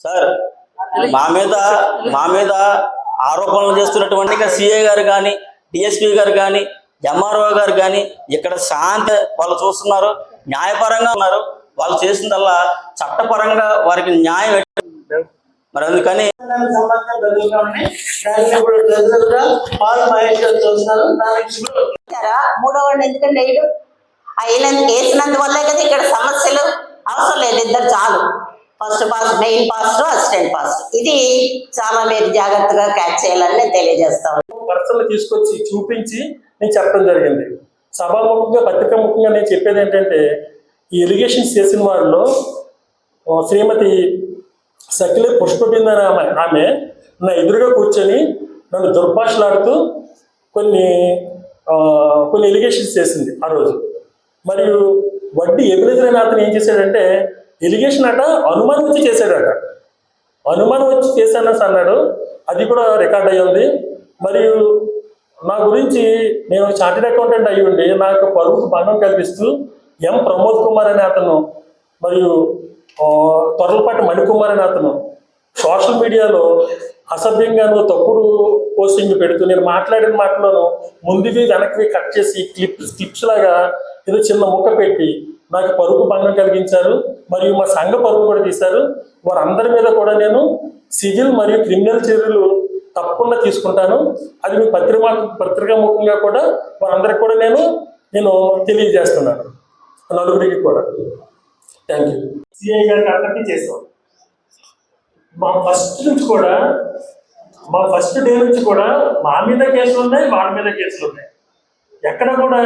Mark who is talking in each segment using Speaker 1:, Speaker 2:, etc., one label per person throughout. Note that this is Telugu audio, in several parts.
Speaker 1: సార్ మా మీద ఆరోపణలు చేస్తున్నటువంటి సిఐ గారు కానీ డిఎస్పీ గారు కానీ ఎంఆర్ఓ గారు కానీ ఇక్కడ శాంతి వాళ్ళు చూస్తున్నారు, న్యాయపరంగా ఉన్నారు. వాళ్ళు చేసిందల్లా చట్టపరంగా వారికి న్యాయం. మరి అందుకని
Speaker 2: మూడో వాడిని ఎందుకంటే అయినందుకు వేసినందువల్లే కదా ఇక్కడ సమస్యలు. అవసరం లేదు, ఇద్దరు చాలు. First pass, main pastor, assistant pastor. ఇది చాలా మీరు జాగ్రత్తగా క్యాచ్ చేయాలని నేను తెలియజేస్తాను.
Speaker 3: పర్సనల్ తీసుకొచ్చి చూపించి నేను చెప్పడం జరిగింది. సభాముఖంగా పత్రికాముఖంగా నేను చెప్పేది ఏంటంటే, ఈ ఇరిగేషన్స్ చేసిన వాళ్ళలో శ్రీమతి సకిలే పుష్పబిందన ఆమె నా ఎదురుగా కూర్చొని నన్ను దుర్భాషలాడుతూ కొన్ని ఎలిగేషన్స్ చేసింది ఆ రోజు. మరియు వడ్డీ ఎబిలిజర్ అనే అతను ఏం చేశాడంటే, ఎలిగేషన్ అట అనుమానం వచ్చి చేశాడట. అనుమానం వచ్చి చేశానని అన్నాడు. అది కూడా రికార్డ్ అయ్యి ఉంది. మరియు నా గురించి నేను చార్టెడ్ అకౌంటెంట్ అయ్యి ఉండి నాకు పరువుకు భంగం కల్పిస్తూ ఎం ప్రమోద్ కుమార్ అనే అతను మరియు త్వరలపాటి మణికుమార్ అనే అతను సోషల్ మీడియాలో అసభ్యంగాను తప్పుడు పోస్టింగ్ పెడుతూ నేను మాట్లాడిన మాటలను ముందువి వెనక్కి కట్ చేసి క్లిప్స్ లాగా ఏదో చిన్న ముక్క పెట్టి నాకు పరుగు భంగం కలిగించారు. మరియు మా సంఘ పరుగు కూడా తీశారు. వారందరి మీద కూడా నేను సివిల్ మరియు క్రిమినల్ చర్యలు తప్పకుండా తీసుకుంటాను. అది మీ పత్రికాముఖంగా కూడా వారందరికి కూడా నేను తెలియజేస్తున్నాను, నలుగురికి కూడా. Thank you. సిఐ గారికి అందరికీ చేసాం. మా ఫస్ట్ డే నుంచి కూడా మా మీద కేసులు ఉన్నాయి, వాళ్ళ మీద కేసులు ఉన్నాయి. ఎక్కడ కూడా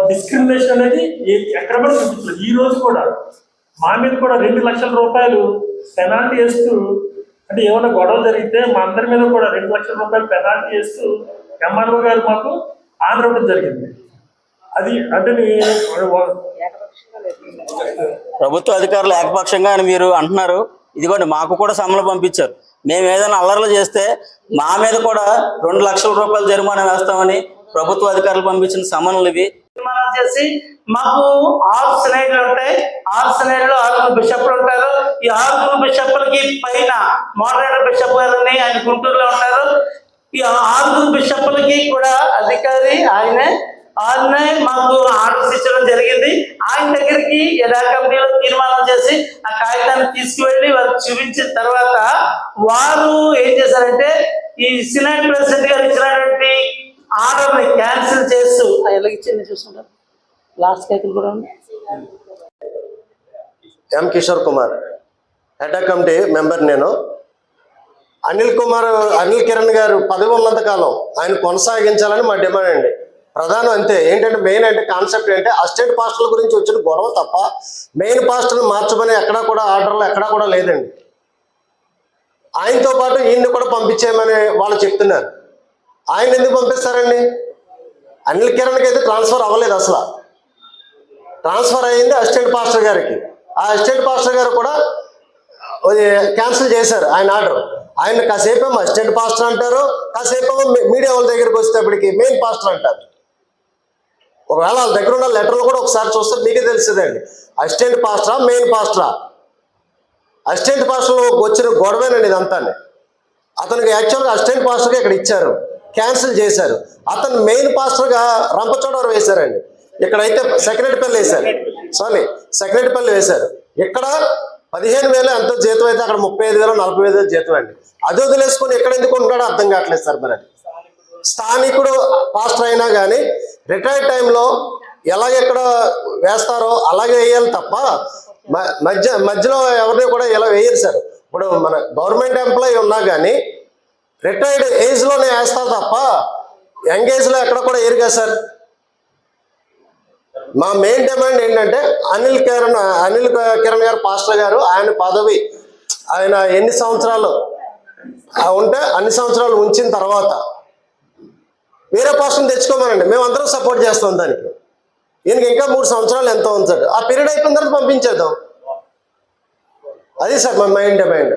Speaker 3: డిస్క్రిమినేషన్ అనేది ఎక్కడ కూడా చూపించలేదు. ఈ రోజు కూడా మా మీద కూడా 2 లక్షల రూపాయలు పెనాల్టీ వేస్తూ, అంటే ఏమైనా గొడవ జరిగితే మా అందరి మీద కూడా 2 లక్షల రూపాయలు పెనాల్టీ వేస్తూ ఎంఆర్ఓ గారు మాకు ఆర్డర్ ఇవ్వడం జరిగింది. అది అంటే
Speaker 1: ప్రభుత్వ అధికారులు ఏకపక్షంగా అని మీరు అంటున్నారు. ఇదిగోండి, మాకు కూడా సమన్లు పంపించారు. మేము ఏదైనా అల్లర్లు చేస్తే మా మీద కూడా 2 లక్షల రూపాయలు జరిమానా వేస్తామని ప్రభుత్వ అధికారులు పంపించిన సమన్లు ఇవి.
Speaker 4: తీర్మానం చేసి మాకు 6 సెనేట్లు ఉంటాయి. 6 సెనేట్లో 6 బిషప్లు ఉంటారు. ఈ 6 బిషప్లకి పైన మోడరేటర్ బిషప్ గారని ఆయన గుంటూరులో ఉంటారు. ఈ 6 బిషప్లకి కూడా అధికారి ఆయనే మాకు ఆర్డర్స్ ఇచ్చడం జరిగింది. ఆయన దగ్గరికి యథా కమిటీలో తీర్మానం చేసి ఆ కాగితాన్ని తీసుకువెళ్ళి వారికి చూపించిన తర్వాత వారు ఏం చేశారంటే, ఈ సినెట్ ప్రెసిడెంట్ గారు ఇచ్చినటువంటి ఆర్డర్ ని క్యాన్సిల్ చేస్తూ ఎలా ఇచ్చింది చూసుకుంటారు. లాస్ట్ కైతులు కూడా
Speaker 5: M Kishore Kumar, head committee member. నేను అనిల్ కిరణ్ గారు పదవి ఉన్నంత కాలం ఆయన కొనసాగించాలని మా డిమాండ్ అండి. ప్రధానం అంతే. ఏంటంటే మెయిన్ అంటే కాన్సెప్ట్ ఏంటంటే అసిస్టెంట్ పాస్టర్ల గురించి వచ్చిన గొడవ తప్ప మెయిన్ పాస్టర్ని మార్చమని ఎక్కడా కూడా ఆర్డర్లు ఎక్కడా కూడా లేదండి. ఆయనతో పాటు ఈయన్ని కూడా పంపించేయమని వాళ్ళు చెప్తున్నారు. ఆయన ఎందుకు పంపిస్తారండి? అనిల్ కిరణ్కి అయితే ట్రాన్స్ఫర్ అవ్వలేదు. అసలు ట్రాన్స్ఫర్ అయ్యింది అసిస్టెంట్ పాస్టర్ గారికి. ఆ అసిస్టెంట్ పాస్టర్ గారు కూడా క్యాన్సిల్ చేశారు ఆయన ఆర్డర్. ఆయన కాసేపేమో అసిస్టెంట్ పాస్టర్ అంటారు, కాసేపేమో మీడియా వాళ్ళ దగ్గరికి వచ్చేటప్పటికి మెయిన్ పాస్టర్ అంటారు. ఒకవేళ వాళ్ళ దగ్గర ఉన్న లెటర్లు కూడా ఒకసారి చూస్తే మీకే తెలుస్తుందండి, అసిస్టెంట్ పాస్టరా మెయిన్ పాస్టరా. అసిస్టెంట్ పాస్టర్లో వచ్చిన గొడవేనండి ఇదంతా. అతనికి యాక్చువల్గా అసిస్టెంట్ పాస్టర్గా ఇక్కడ ఇచ్చారు, క్యాన్సిల్ చేశారు. అతను మెయిన్ పాస్టర్గా రంపచోడవరం వేశారండి. ఇక్కడైతే సెక్రటరీపల్లి వేశారు. ఇక్కడ 15,000 ఎంతో జీతం అయితే అక్కడ 35,000 40,000 జీతం అండి. అది వదిలేసుకొని ఎక్కడ ఎందుకు ఉంటాడో అర్థం కావట్లేదు సార్. మరి స్థానికుడు పాస్టర్ అయినా కానీ రిటైర్డ్ టైంలో ఎలాగెక్కడ వేస్తారో అలాగే వేయాలి తప్ప మధ్యలో ఎవరిని కూడా ఇలా వేయరు సార్. ఇప్పుడు మన గవర్నమెంట్ ఎంప్లాయీ ఉన్నా కానీ రిటైర్డ్ ఏజ్లోనే వేస్తారు తప్ప యంగ్ ఏజ్లో ఎక్కడ కూడా వేయరు కదా సార్. మా మెయిన్ డిమాండ్ ఏంటంటే అనిల్ కిరణ్ గారు పాస్టర్ గారు ఆయన పదవి ఆయన ఎన్ని సంవత్సరాలు ఉంటే అన్ని సంవత్సరాలు ఉంచిన తర్వాత వేరే పాస్టర్ని తెచ్చుకోమనండి, మేమందరం సపోర్ట్ చేస్తాం దానికి. ఈయనకి ఇంకా 3 సంవత్సరాలు ఎంతో ఉంచాడు. ఆ పీరియడ్ అయిపోయిన తర్వాత పంపించేద్దాం. అది సార్ మా మెయిన్ డిమాండ్.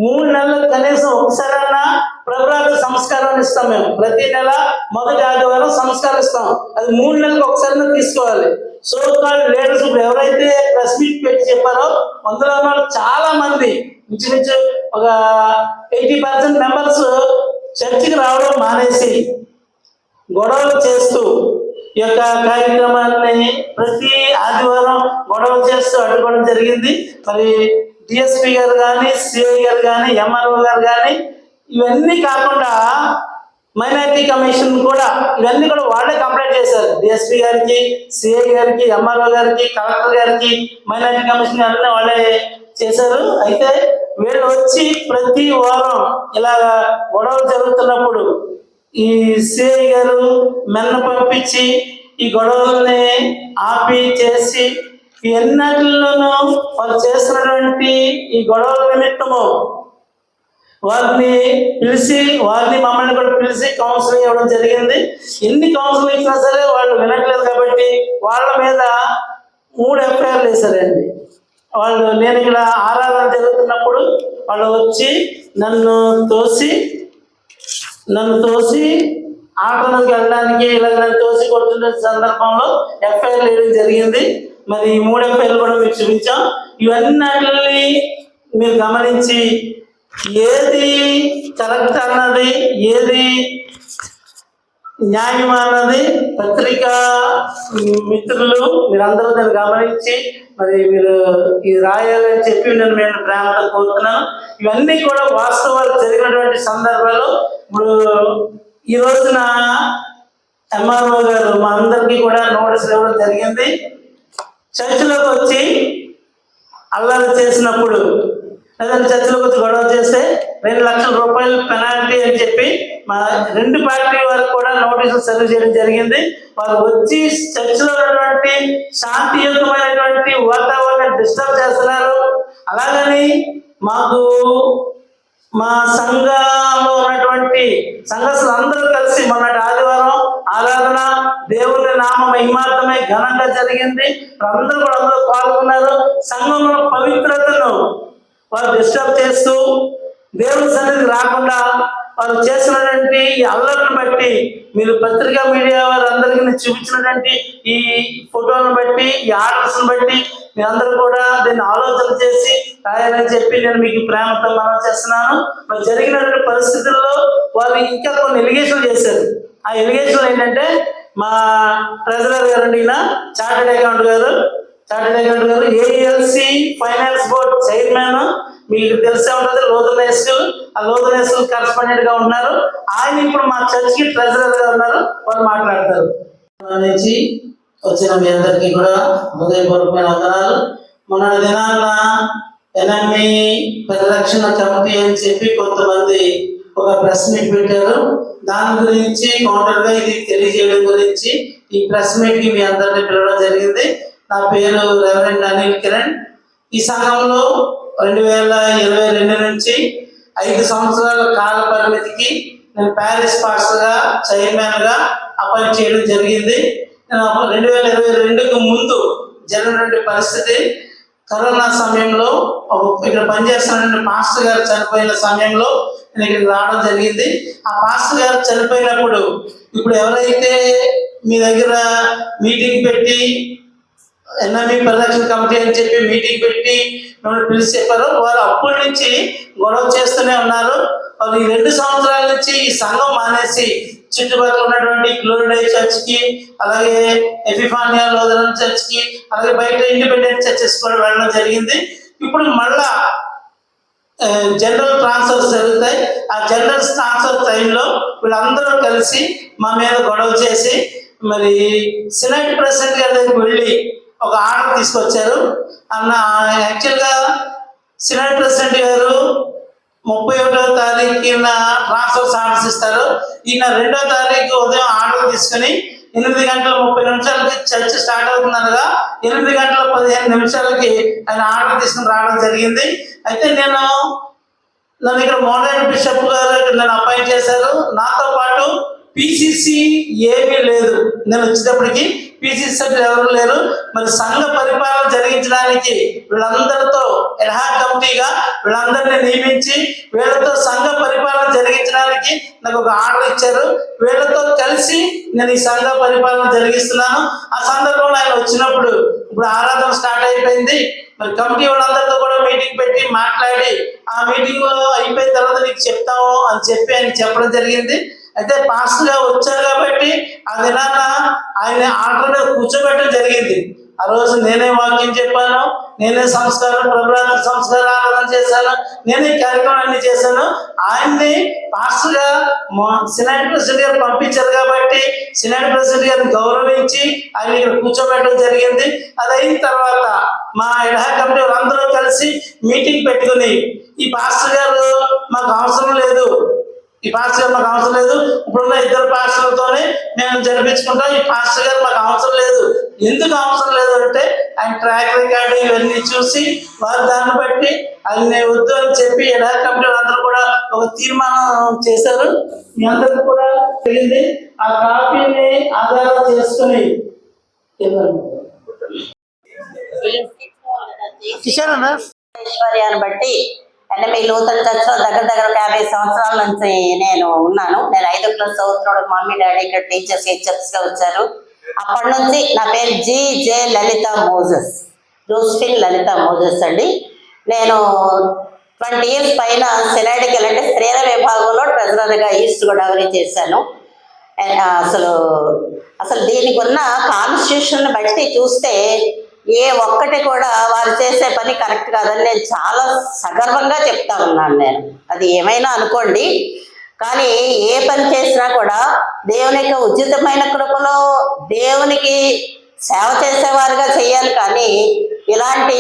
Speaker 4: 3 నెలలు కనీసం ఒకసారన్నా ప్రభుత్వ సంస్కారాన్ని ఇస్తాం. మేము ప్రతి నెల మొదటి ఆదివారం సంస్కారం ఇస్తాం. అది 3 నెలలకు ఒకసారి తీసుకోవాలి. సో కాల్డ్ లీడర్స్ ఇప్పుడు ఎవరైతే ప్రెస్ మీట్ పెట్టి చెప్పారో అందులో వాళ్ళు చాలా మంది ఇంచుమించు ఒక 80% మెంబర్స్ చర్చికి రావడం మానేసి గొడవలు చేస్తూ ఈ యొక్క కార్యక్రమాన్ని ప్రతి ఆదివారం గొడవలు చేస్తూ అడ్డుకోవడం జరిగింది. మరి డిఎస్పీ గారు కానీ, సిఐ గారు కానీ, ఎంఆర్ఓ గారు కానీ, ఇవన్నీ కాకుండా మైనారిటీ కమిషన్ కూడా ఇవన్నీ కూడా వాళ్ళే కంప్లైంట్ చేశారు. డిఎస్పీ గారికి, సిఐ గారికి, ఎంఆర్ఓ గారికి, కలెక్టర్ గారికి, మైనారిటీ కమిషన్ అన్నీ వాళ్ళే చేశారు. అయితే వీళ్ళు వచ్చి ప్రతి వారం ఇలా గొడవలు జరుగుతున్నప్పుడు ఈ సిఐ గారు మెన్న పంపించి ఈ గొడవల్ని ఆపి చేసి ఎన్నటిలోనూ వాళ్ళు చేస్తున్నటువంటి ఈ గొడవల నిమిత్తము వారిని పిలిచి మమ్మల్ని కూడా పిలిచి కౌన్సిలింగ్ ఇవ్వడం జరిగింది. ఎన్ని కౌన్సిలింగ్ ఇచ్చినా సరే వాళ్ళు వినట్లేదు కాబట్టి వాళ్ళ మీద 3 ఎఫ్ఐఆర్లు వేశారండి. వాళ్ళు నేను ఇక్కడ ఆరాధన జరుగుతున్నప్పుడు వాళ్ళు వచ్చి నన్ను తోసి ఆటోకి వెళ్ళడానికి ఇలా నన్ను తోసి కొడుతున్న సందర్భంలో ఎఫ్ఐఆర్ వేయడం జరిగింది. మరి 3 ఎఫ్ఐఆర్లు కూడా మీకు చూపించాం. ఇవన్నీ మీరు గమనించి ఏది కరెక్ట్ అన్నది, ఏది న్యాయం అన్నది పత్రికా మిత్రులు మీరందరూ దాన్ని గమనించి మరి మీరు ఇది రాయాలని చెప్పి నేను ప్రేమతో కోరుతున్నాను. ఇవన్నీ కూడా వాస్తవాలు జరిగినటువంటి సందర్భాలు. ఇప్పుడు ఈ రోజున ఎంఆర్ఓ గారు మా అందరికీ కూడా నోటీసులు ఇవ్వడం జరిగింది. చర్చిలోకి వచ్చి అల్లరి చేసినప్పుడు లేదంటే చర్చిలోకి వచ్చి గొడవ చేస్తే 2 లక్షల రూపాయలు పెనాల్టీ అని చెప్పి మా 2 పార్టీ వారికి కూడా నోటీసులు సర్వ్ చేయడం జరిగింది. వారు వచ్చి చర్చిలో ఉన్నటువంటి శాంతియుతమైనటువంటి వాతావరణాన్ని డిస్టర్బ్ చేస్తున్నారు. అలాగని మాకు మా సంఘంలో ఉన్నటువంటి సంఘస్థులు అందరూ కలిసి మొన్నటి ఆదివారం ఆరాధన దేవుని నామ మహిమార్థమై ఘనంగా జరిగింది. అందరూ కూడా అందులో పాల్గొన్నారు. సంఘంలో పవిత్రతను వారు డిస్టర్బ్ చేస్తూ దేవుని సన్నిధికి రాకుండా వారు చేస్తున్నటువంటి ఈ అల్లర్లను బట్టి మీరు పత్రికా మీడియా వారు అందరికీ చూపించినటువంటి ఈ ఫోటోలను బట్టి, ఈ ఆర్డర్స్ని బట్టి మీరందరూ కూడా దీన్ని ఆలోచన చేసి రాయాలని చెప్పి నేను మీకు ప్రేమతో మనం చేస్తున్నాను. మరి జరిగినటువంటి పరిస్థితుల్లో వారు ఇంకా కొన్ని ఎలిగేషన్లు చేశారు. ఆ ఎలిగేషన్లు ఏంటంటే మా ట్రెజరర్ గారు చార్టెడ్ అకౌంట్ గారు ఏఎల్సి ఫైనాన్స్ బోర్డ్ చైర్మన్, మీకు తెలిసే ఉంటుంది లోదన్ స్కూల్ కరెస్పాండెంట్ గా ఉన్నారు. ఆయన ఇప్పుడు మా చర్చికి ట్రెజరర్ గా ఉన్నారు. వారు మాట్లాడతారు. నుంచి వచ్చిన మీ అందరికీ కూడా హృదయపూర్వకమైన వందనాలు. మొన్న దినాన్న ఎన్ఎంఈ పరిరక్షణ కమిటీ అని చెప్పి కొంతమంది ఒక ప్రెస్ మీట్ పెట్టారు. దాని గురించి కౌంటర్ గా ఇది తెలియజేయడం గురించి ఈ ప్రెస్ మీట్ కి మీ అందరినీ పిలవడం జరిగింది. నా పేరు రెవరెండ్ అనిల్ కిరణ్. ఈ సంఘంలో 2022 నుంచి 5 సంవత్సరాల కాల పరిమితికి నేను ప్యారిస్ పాస్టర్ గా, చైర్మన్ గా అపాయింట్ చేయడం జరిగింది. 2022కు ముందు జరిగినటువంటి పరిస్థితి కరోనా సమయంలో ఇక్కడ పనిచేస్తున్న పాస్టర్ గారు చనిపోయిన సమయంలో నేను ఇక్కడికి రావడం జరిగింది. ఆ పాస్టర్ గారు చనిపోయినప్పుడు ఇప్పుడు ఎవరైతే మీ దగ్గర మీటింగ్ పెట్టి ఎన్ఎంఈ పరిరక్షణ కమిటీ అని చెప్పి మీటింగ్ పెట్టి మిమ్మల్ని పిలిచి చెప్పారు, వారు అప్పటి నుంచి గొడవ చేస్తూనే ఉన్నారు. వాళ్ళు ఈ 2 సంవత్సరాల నుంచి ఈ సంఘం మానేసి చుట్టుపక్కల ఉన్నటువంటి గ్లోరీ చర్చ్ కి, అలాగే ఎపిఫానియా లూథరన్ చర్చ్ కి, అలాగే బయట ఇండిపెండెంట్ చర్చెస్ కూడా వెళ్ళడం జరిగింది. ఇప్పుడు మళ్ళా జనరల్ ట్రాన్స్ఫర్స్ జరుగుతాయి. ఆ జనరల్ ట్రాన్స్ఫర్ టైంలో వీళ్ళందరూ కలిసి మా మీద గొడవ చేసి మరి సినెట్ ప్రెసిడెంట్ గారి దగ్గరికి వెళ్ళి ఒక ఆర్డర్ తీసుకొచ్చారు. యాక్చువల్గా సినెట్ ప్రెసిడెంట్ గారు 31వ తారీఖున ట్రాన్స్ఫర్స్ ఆర్డర్స్ ఇస్తారు. ఈయన 2వ తారీఖు ఉదయం ఆర్డర్ తీసుకుని 8 గంటల 30 నిమిషాలకి చర్చ్ స్టార్ట్ అవుతుందనగా 8 గంటల 15 నిమిషాలకి ఆయన ఆర్డర్ తీసుకుని రావడం జరిగింది. అయితే నన్ను ఇక్కడ మోడరేటర్ బిషప్ గారు నన్ను అపాయింట్ చేశారు. నాతో పాటు పిసిసి ఏమీ లేదు. నేను వచ్చేటప్పటికి పిసిసి సభ్యులు ఎవరు లేరు. మరి సంఘ పరిపాలన జరిగించడానికి వీళ్ళందరితో ఎన్హా కమిటీగా వీళ్ళందరినీ నియమించి వీళ్ళతో సంఘ పరిపాలన జరిగించడానికి నాకు ఒక ఆర్డర్ ఇచ్చారు. వీళ్ళతో కలిసి నేను ఈ సంఘ పరిపాలన జరిగిస్తున్నాను. ఆ సందర్భంలో ఆయన వచ్చినప్పుడు ఇప్పుడు ఆరాధన స్టార్ట్ అయిపోయింది. మరి కమిటీ వాళ్ళందరితో కూడా మీటింగ్ పెట్టి మాట్లాడి ఆ మీటింగ్ అయిపోయిన తర్వాత నీకు చెప్తాము అని చెప్పి ఆయన చెప్పడం జరిగింది. అయితే పాస్టర్ గా వచ్చారు కాబట్టి ఆ దినాన ఆయన ఆర్డర్ మీద కూర్చోబెట్టడం జరిగింది. ఆ రోజు నేనే వాక్యం చెప్పాను, నేనే సంస్కారం ప్రభుత్వ సంస్కార ఆరాధన చేశాను, నేనే కార్యక్రమం అన్ని చేశాను. ఆయన్ని పాస్టర్ గా సినైడ్ ప్రెసిడెంట్ గారు పంపించారు కాబట్టి సినైడ్ ప్రెసిడెంట్ గారిని గౌరవించి ఆయన ఇక్కడ కూర్చోబెట్టడం జరిగింది. అది అయిన తర్వాత మా ఎన్హా కమిటీ వాళ్ళందరూ కలిసి మీటింగ్ పెట్టుకుని ఈ పాస్టర్ గారు మాకు అవసరం లేదు, ఈ పాస్టర్ గారు మాకు అవసరం లేదు, ఇప్పుడున్న ఇద్దరు పాస్టర్లతోనే మేము జరిపించుకుంటాం, ఈ పాస్టర్ గారు మాకు అవసరం లేదు. ఎందుకు అవసరం లేదు అంటే ఆయన ట్రాక్ రికార్డు ఇవన్నీ చూసి వారు దాన్ని బట్టి ఆయన వద్దు అని చెప్పి ఎన్హా కమిటీ అందరూ కూడా ఒక తీర్మానం చేశారు. మీ అందరికీ కూడా తెలిసింది. ఆ కాపీని ఆధారం చేసుకుని కిషోర్ అన్న
Speaker 2: ఐశ్వర్యాన్ని బట్టి మీ నూతన చర్చ్ లో దగ్గర దగ్గర 50 సంవత్సరాల నుంచి నేను ఉన్నాను. నేను 5వ క్లాస్ చదువుతున్నాడు. మమ్మీ డాడీ ఇక్కడ టీచర్స్ హెచ్ఎఫ్స్ గా వచ్చారు. అప్పటి నుంచి నా పేరు జే లలిత మోజెస్, జోస్ఫిన్ లలిత మోజెస్ అండి. నేను 20 years పైన సినైడ్కి వెళ్ళంటే స్త్రీల విభాగంలో ట్రెజరర్గా ఈస్ట్ గోదావరి చేశాను. అసలు దీనికి ఉన్న కాన్స్టిట్యూషన్ బట్టి చూస్తే ఏ ఒక్కటి కూడా వారు చేసే పని కరెక్ట్ కాదని నేను చాలా సగర్వంగా చెప్తా ఉన్నాను. నేను అది ఏమైనా అనుకోండి, కానీ ఏ పని చేసినా కూడా దేవుని యొక్క ఉచితమైన కృపలో దేవునికి సేవ చేసేవారుగా చేయాలి. కానీ ఇలాంటి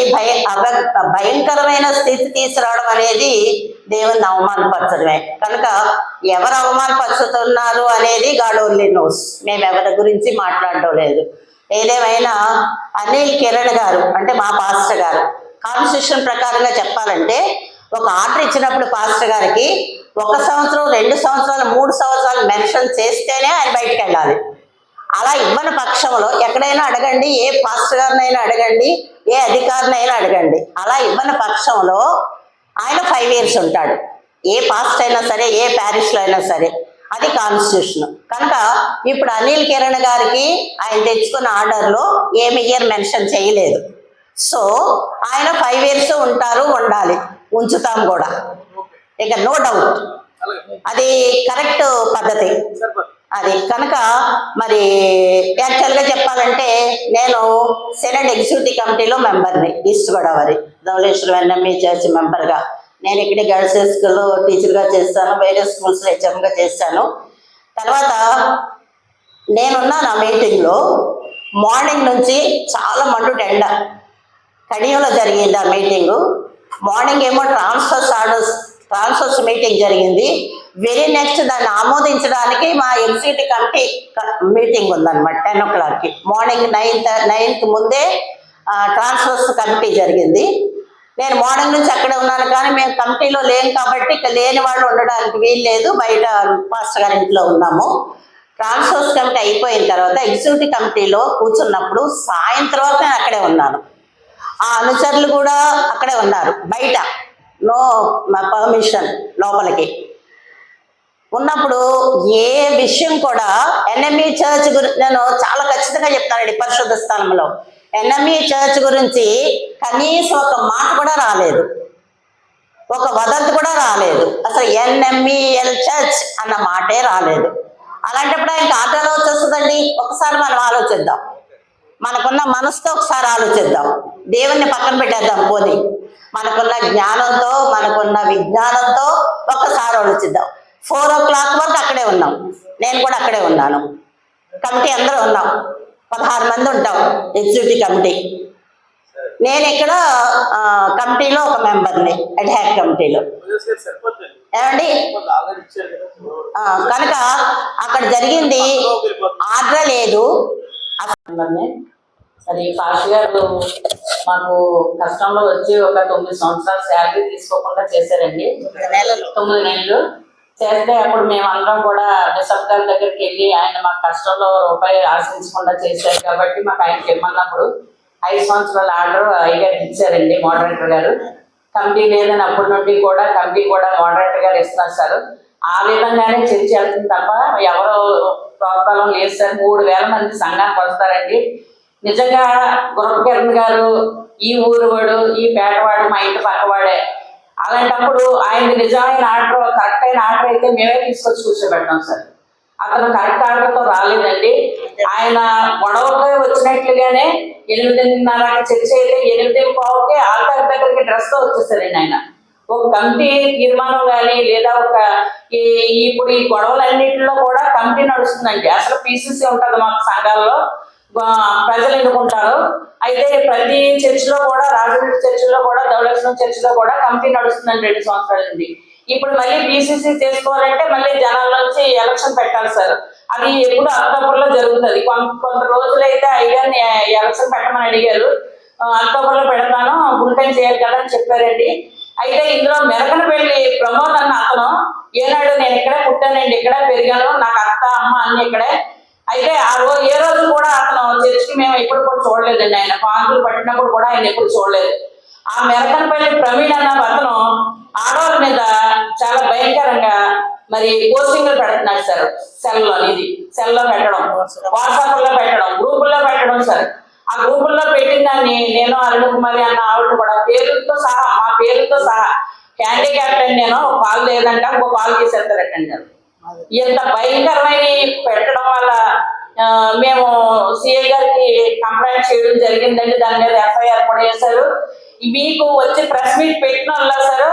Speaker 2: భయంకరమైన స్థితి తీసుకురావడం అనేది దేవుని అవమానపరచడమే. కనుక ఎవరు అవమానపరుచుతున్నారు అనేది గాడ్ ఓన్లీ నోస్. మేము ఎవరి గురించి మాట్లాడడం లేదు. ఏదేమైనా అనిల్ కిరణ్ గారు అంటే మా పాస్టర్ గారు కాన్స్టిట్యూషన్ ప్రకారంగా చెప్పాలంటే ఒక ఆర్డర్ ఇచ్చినప్పుడు పాస్టర్ గారికి 1 సంవత్సరం 2 సంవత్సరాలు 3 సంవత్సరాలు మెన్షన్ చేస్తేనే ఆయన బయటకు వెళ్ళాలి. అలా ఇవ్వని పక్షంలో ఎక్కడైనా అడగండి, ఏ పాస్టర్ గారినైనా అడగండి, ఏ అధికారినైనా అడగండి, అలా ఇవ్వని పక్షంలో ఆయన 5 years ఉంటాడు. ఏ పాస్టర్ అయినా సరే, ఏ ప్యారిష్లో అయినా సరే, అది కాన్స్టిట్యూషన్. కనుక ఇప్పుడు అనిల్ కిరణ్ గారికి ఆయన తెచ్చుకున్న ఆర్డర్లో ఏమి ఇయర్ మెన్షన్ చేయలేదు. సో ఆయన 5 years ఉంటారు, ఉండాలి, ఉంచుతాం కూడా, ఇక నో డౌట్. అది కరెక్ట్ పద్ధతి అది. కనుక మరి యాక్చువల్గా చెప్పాలంటే నేను సెనెట్ ఎగ్జిక్యూటివ్ కమిటీలో మెంబర్ని, east Godavari Dhavaleswaram NME church మెంబర్గా. నేను ఇక్కడ గర్ల్స్ స్కూల్లో టీచర్గా చేస్తాను, వేరే స్కూల్స్లో హెచ్ఎంగా చేస్తాను. తర్వాత నేనున్నాను ఆ మీటింగ్లో. మార్నింగ్ నుంచి చాలా మండు ఎండ, కడియంలో జరిగింది ఆ మీటింగు. మార్నింగ్ ఏమో ట్రాన్స్ఫర్స్ మీటింగ్ జరిగింది. వెరీ నెక్స్ట్ దాన్ని ఆమోదించడానికి మా ఎగ్జిక్యూటివ్ కమిటీ మీటింగ్ ఉందన్నమాట 10 o'clockకి. మార్నింగ్ 9కి ముందే ట్రాన్స్ఫర్స్ కమిటీ జరిగింది. నేను మార్నింగ్ నుంచి అక్కడే ఉన్నాను, కానీ మేము కమిటీలో లేము కాబట్టి ఇక్కడ లేని వాళ్ళు ఉండడానికి వీలు లేదు, బయట పాస్టర్ గారి ఇంట్లో ఉన్నాము. ట్రాన్స్ఫర్స్ కమిటీ అయిపోయిన తర్వాత ఎగ్జిక్యూటివ్ కమిటీలో కూర్చున్నప్పుడు సాయంత్రం వరకు నేను అక్కడే ఉన్నాను. ఆ అనుచరులు కూడా అక్కడే ఉన్నారు, బయట నో పర్మిషన్ లోపలికి ఉన్నప్పుడు ఏ విషయం కూడా ఎన్ఎంఈ చర్చ్ గురించి నేను చాలా ఖచ్చితంగా చెప్తానండి. పరిశుద్ధ స్థలంలో ఎన్ఎంఈ చర్చ్ గురించి కనీసం ఒక మాట కూడా రాలేదు, ఒక వదంతి కూడా రాలేదు. అసలు ఎన్ఎంఈఎల్ చర్చ్ అన్న మాటే రాలేదు. అలాంటప్పుడు ఆయనకి ఆర్డర్ వచ్చేస్తుందండి. ఒకసారి మనం ఆలోచిద్దాం, మనకున్న మనసుతో ఒకసారి ఆలోచిద్దాం, దేవుణ్ణి పక్కన పెట్టేద్దాం. పోనీ మనకున్న జ్ఞానంతో, మనకున్న విజ్ఞానంతో ఒక్కసారి ఆలోచిద్దాం. 4 o'clock వరకు అక్కడే ఉన్నాం, నేను కూడా అక్కడే ఉన్నాను, కమిటీ అందరూ ఉన్నాం, 16 మంది ఉంటాం ఎగ్జిక్యూటివ్ కమిటీ. నేను ఇక్కడ కమిటీలో ఒక మెంబర్ని, అడ్హాక్ కమిటీలో. ఏమండి, కనుక అక్కడ జరిగింది ఆర్డర్ లేదు.
Speaker 6: అది పాస్టర్ గారు మాకు కష్టంలో వచ్చి ఒక 9 సంవత్సరాల శాలరీ తీసుకోకుండా చేశారండి. 9 నెలలు చేస్తే అప్పుడు మేము అందరం కూడా బిషప్ గారి దగ్గరికి వెళ్ళి ఆయన మా కష్టంలో రూపాయి ఆశించకుండా చేశారు కాబట్టి మాకు ఆయనకి ఇమ్మన్నప్పుడు 5 సంవత్సరాల ఆర్డర్ అయ్యగారికి ఇచ్చారండి మోడరేటర్ గారు. కమిటీ లేదని అప్పటి నుండి కూడా కమిటీ కూడా మోడరేటర్ గారు ఇస్తున్నారు సార్. ఆ విధంగానే చర్చ వెళ్తుంది తప్ప ఎవరు ప్రోత్సాహం లేదు సార్. 3,000 మంది సంఘానికి వస్తారండి. నిజంగా గురపకిరణ్ గారు ఈ ఊరు వాడు, ఈ పేటవాడు, మా ఇంటి పక్కవాడే. అలాంటప్పుడు ఆయన నిజమైన ఆర్డర్, కరెక్ట్ అయిన ఆర్డర్ అయితే మేమే తీసుకొచ్చి కూర్చోబెట్టాం సార్. అతను కరెక్ట్ ఆర్డర్తో రాలేదండి. ఆయన గొడవకి వచ్చినట్లుగానే 8:30కి చర్చ అయితే 8:15కి ఆల్తార్ దగ్గరికి డ్రెస్తో వచ్చేసారండి ఆయన. ఒక కమిటీ తీర్మానం కానీ లేదా ఇప్పుడు ఈ గొడవలన్నింటిలో కూడా కమిటీ నడుస్తుందండి. అసలు పీసీసీ ఉంటుంది మాకు సంఘాల్లో, ప్రజలు ఎన్నుకుంటారు. అయితే ప్రతి చర్చిలో కూడా, రాజమండ్రి చర్చిలో కూడా, ధవళేశ్వరం చర్చిలో కూడా కమిటీ నడుస్తుందండి 2 సంవత్సరాల నుండి. ఇప్పుడు మళ్ళీ పీసీసీ చేసుకోవాలంటే మళ్ళీ జనాల నుంచి ఎలక్షన్ పెట్టాలి సార్. అది ఎప్పుడు అక్టోబర్లో జరుగుతుంది. కొంత రోజులైతే అయ్యాన్ని ఎలక్షన్ పెట్టమని అడిగారు. అక్టోబర్లో పెడతాను, బుల్టైన్ చేయాలి కదా అని చెప్పారండి. అయితే ఇందులో మెరకనపల్లి ప్రమోద్ అన్న అతను ఏనాడు నేను ఇక్కడే పుట్టానండి, ఇక్కడే పెరిగాను, నాకు అత్త అమ్మ అన్ని ఇక్కడే. అయితే ఏ రోజు కూడా అతను చర్చికి మేము ఎప్పుడు కూడా చూడలేదండి. ఆయన పాంకులు పట్టినప్పుడు కూడా ఆయన ఎప్పుడు చూడలేదు. ఆ మెరకనపల్లి ప్రవీణ్ అన్న అతను ఆడవాళ్ళ మీద చాలా భయంకరంగా మరి పోస్టింగ్లు పెడుతున్నాడు సార్. సెల్లో పెట్టడం, వాట్సాప్ లో పెట్టడం, గ్రూపుల్లో పెట్టడం సార్. ఆ గ్రూపుల్లో పెట్టిన దాన్ని నేను, అరుణ కుమారి అన్న ఆవిడ కూడా పేరుతో సహా, మా పేరుతో సహా, హ్యాండిక్యాప్ట్ అని నేను కాల్ లేదంట, ఇంకో కాల్ తీసేస్తారటండి. ఇంత భయంకరమైన పెట్టడం వల్ల మేము సిఐ గారికి కంప్లైంట్ చేయడం జరిగిందండి. దాని మీద ఎఫ్ఐఆర్ కూడా వేశారు. మీకు వచ్చి ప్రెస్ మీట్ పెట్టిన వల్ల సార్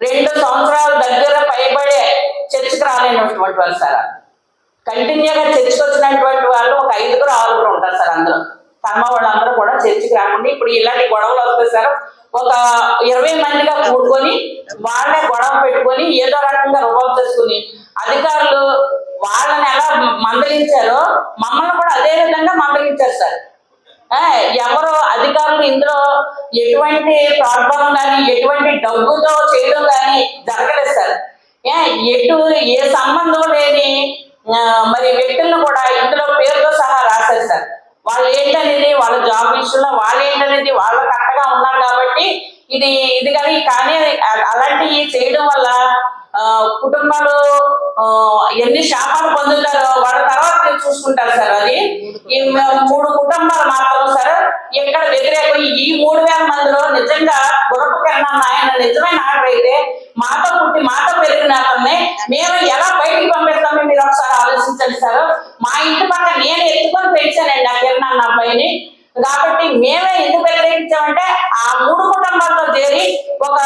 Speaker 6: 2 సంవత్సరాల దగ్గర పైబడే చర్చకు రాలేనటువంటి వాళ్ళు సార్. కంటిన్యూగా చర్చకు వచ్చినటువంటి వాళ్ళు ఒక 5-6 ఉంటారు సార్. అందులో కర్మ వాళ్ళందరూ కూడా చర్చకి రాకుండా ఇప్పుడు ఇలాంటి గొడవలు వస్తాయి సార్. ఒక 20 మందిగా కూడుకొని వాళ్ళే గొడవ పెట్టుకొని ఏదో రకంగా రుబాబు చేసుకుని అధికారులు వాళ్ళని ఎలా మందలించారో మమ్మల్ని కూడా అదే విధంగా మందలించారు సార్. ఎవరు అధికారులు ఇందులో ఎటువంటి ప్రోద్బలం కానీ, ఎటువంటి డబ్బుతో చేయడం కానీ జరగలేదు సార్. ఏ సంబంధం లేని మరి వ్యక్తులను కూడా ఇందులో పేరుతో సహా రాశారు సార్. వాళ్ళు ఏంటనేది వాళ్ళ జాబ్ విషయంలో వాళ్ళు ఏంటనేది వాళ్ళ కరెక్ట్గా ఉన్నారు కాబట్టి ఇది కానీ అలాంటివి చేయడం వల్ల కుటుంబాలు ఎన్ని శాపాలు పొందుతారో వాళ్ళ తర్వాత చూసుకుంటారు సార్. అది ఈ 3 కుటుంబాలు మాత్రం సార్ ఎక్కడ వ్యతిరేకం. ఈ 3,000 మందిలో నిజంగా గురపకిరణ్ ఆయన నిజమైన ఆర్డర్ అయితే మాతో పుట్టి మాతో పెరిగిన అతన్ని మేము ఎలా బయటికి పంపిస్తామో మీరు ఒకసారి ఆలోచించండి సార్. మా ఇంటి పక్క నేను ఎత్తుకొని పెంచానండి ఆ కిరణ్ అన్న అబ్బాయిని. కాబట్టి మేమే ఎందుకు వ్యతిరేకించామంటే ఆ 3 కుటుంబాలతో చేరి ఒక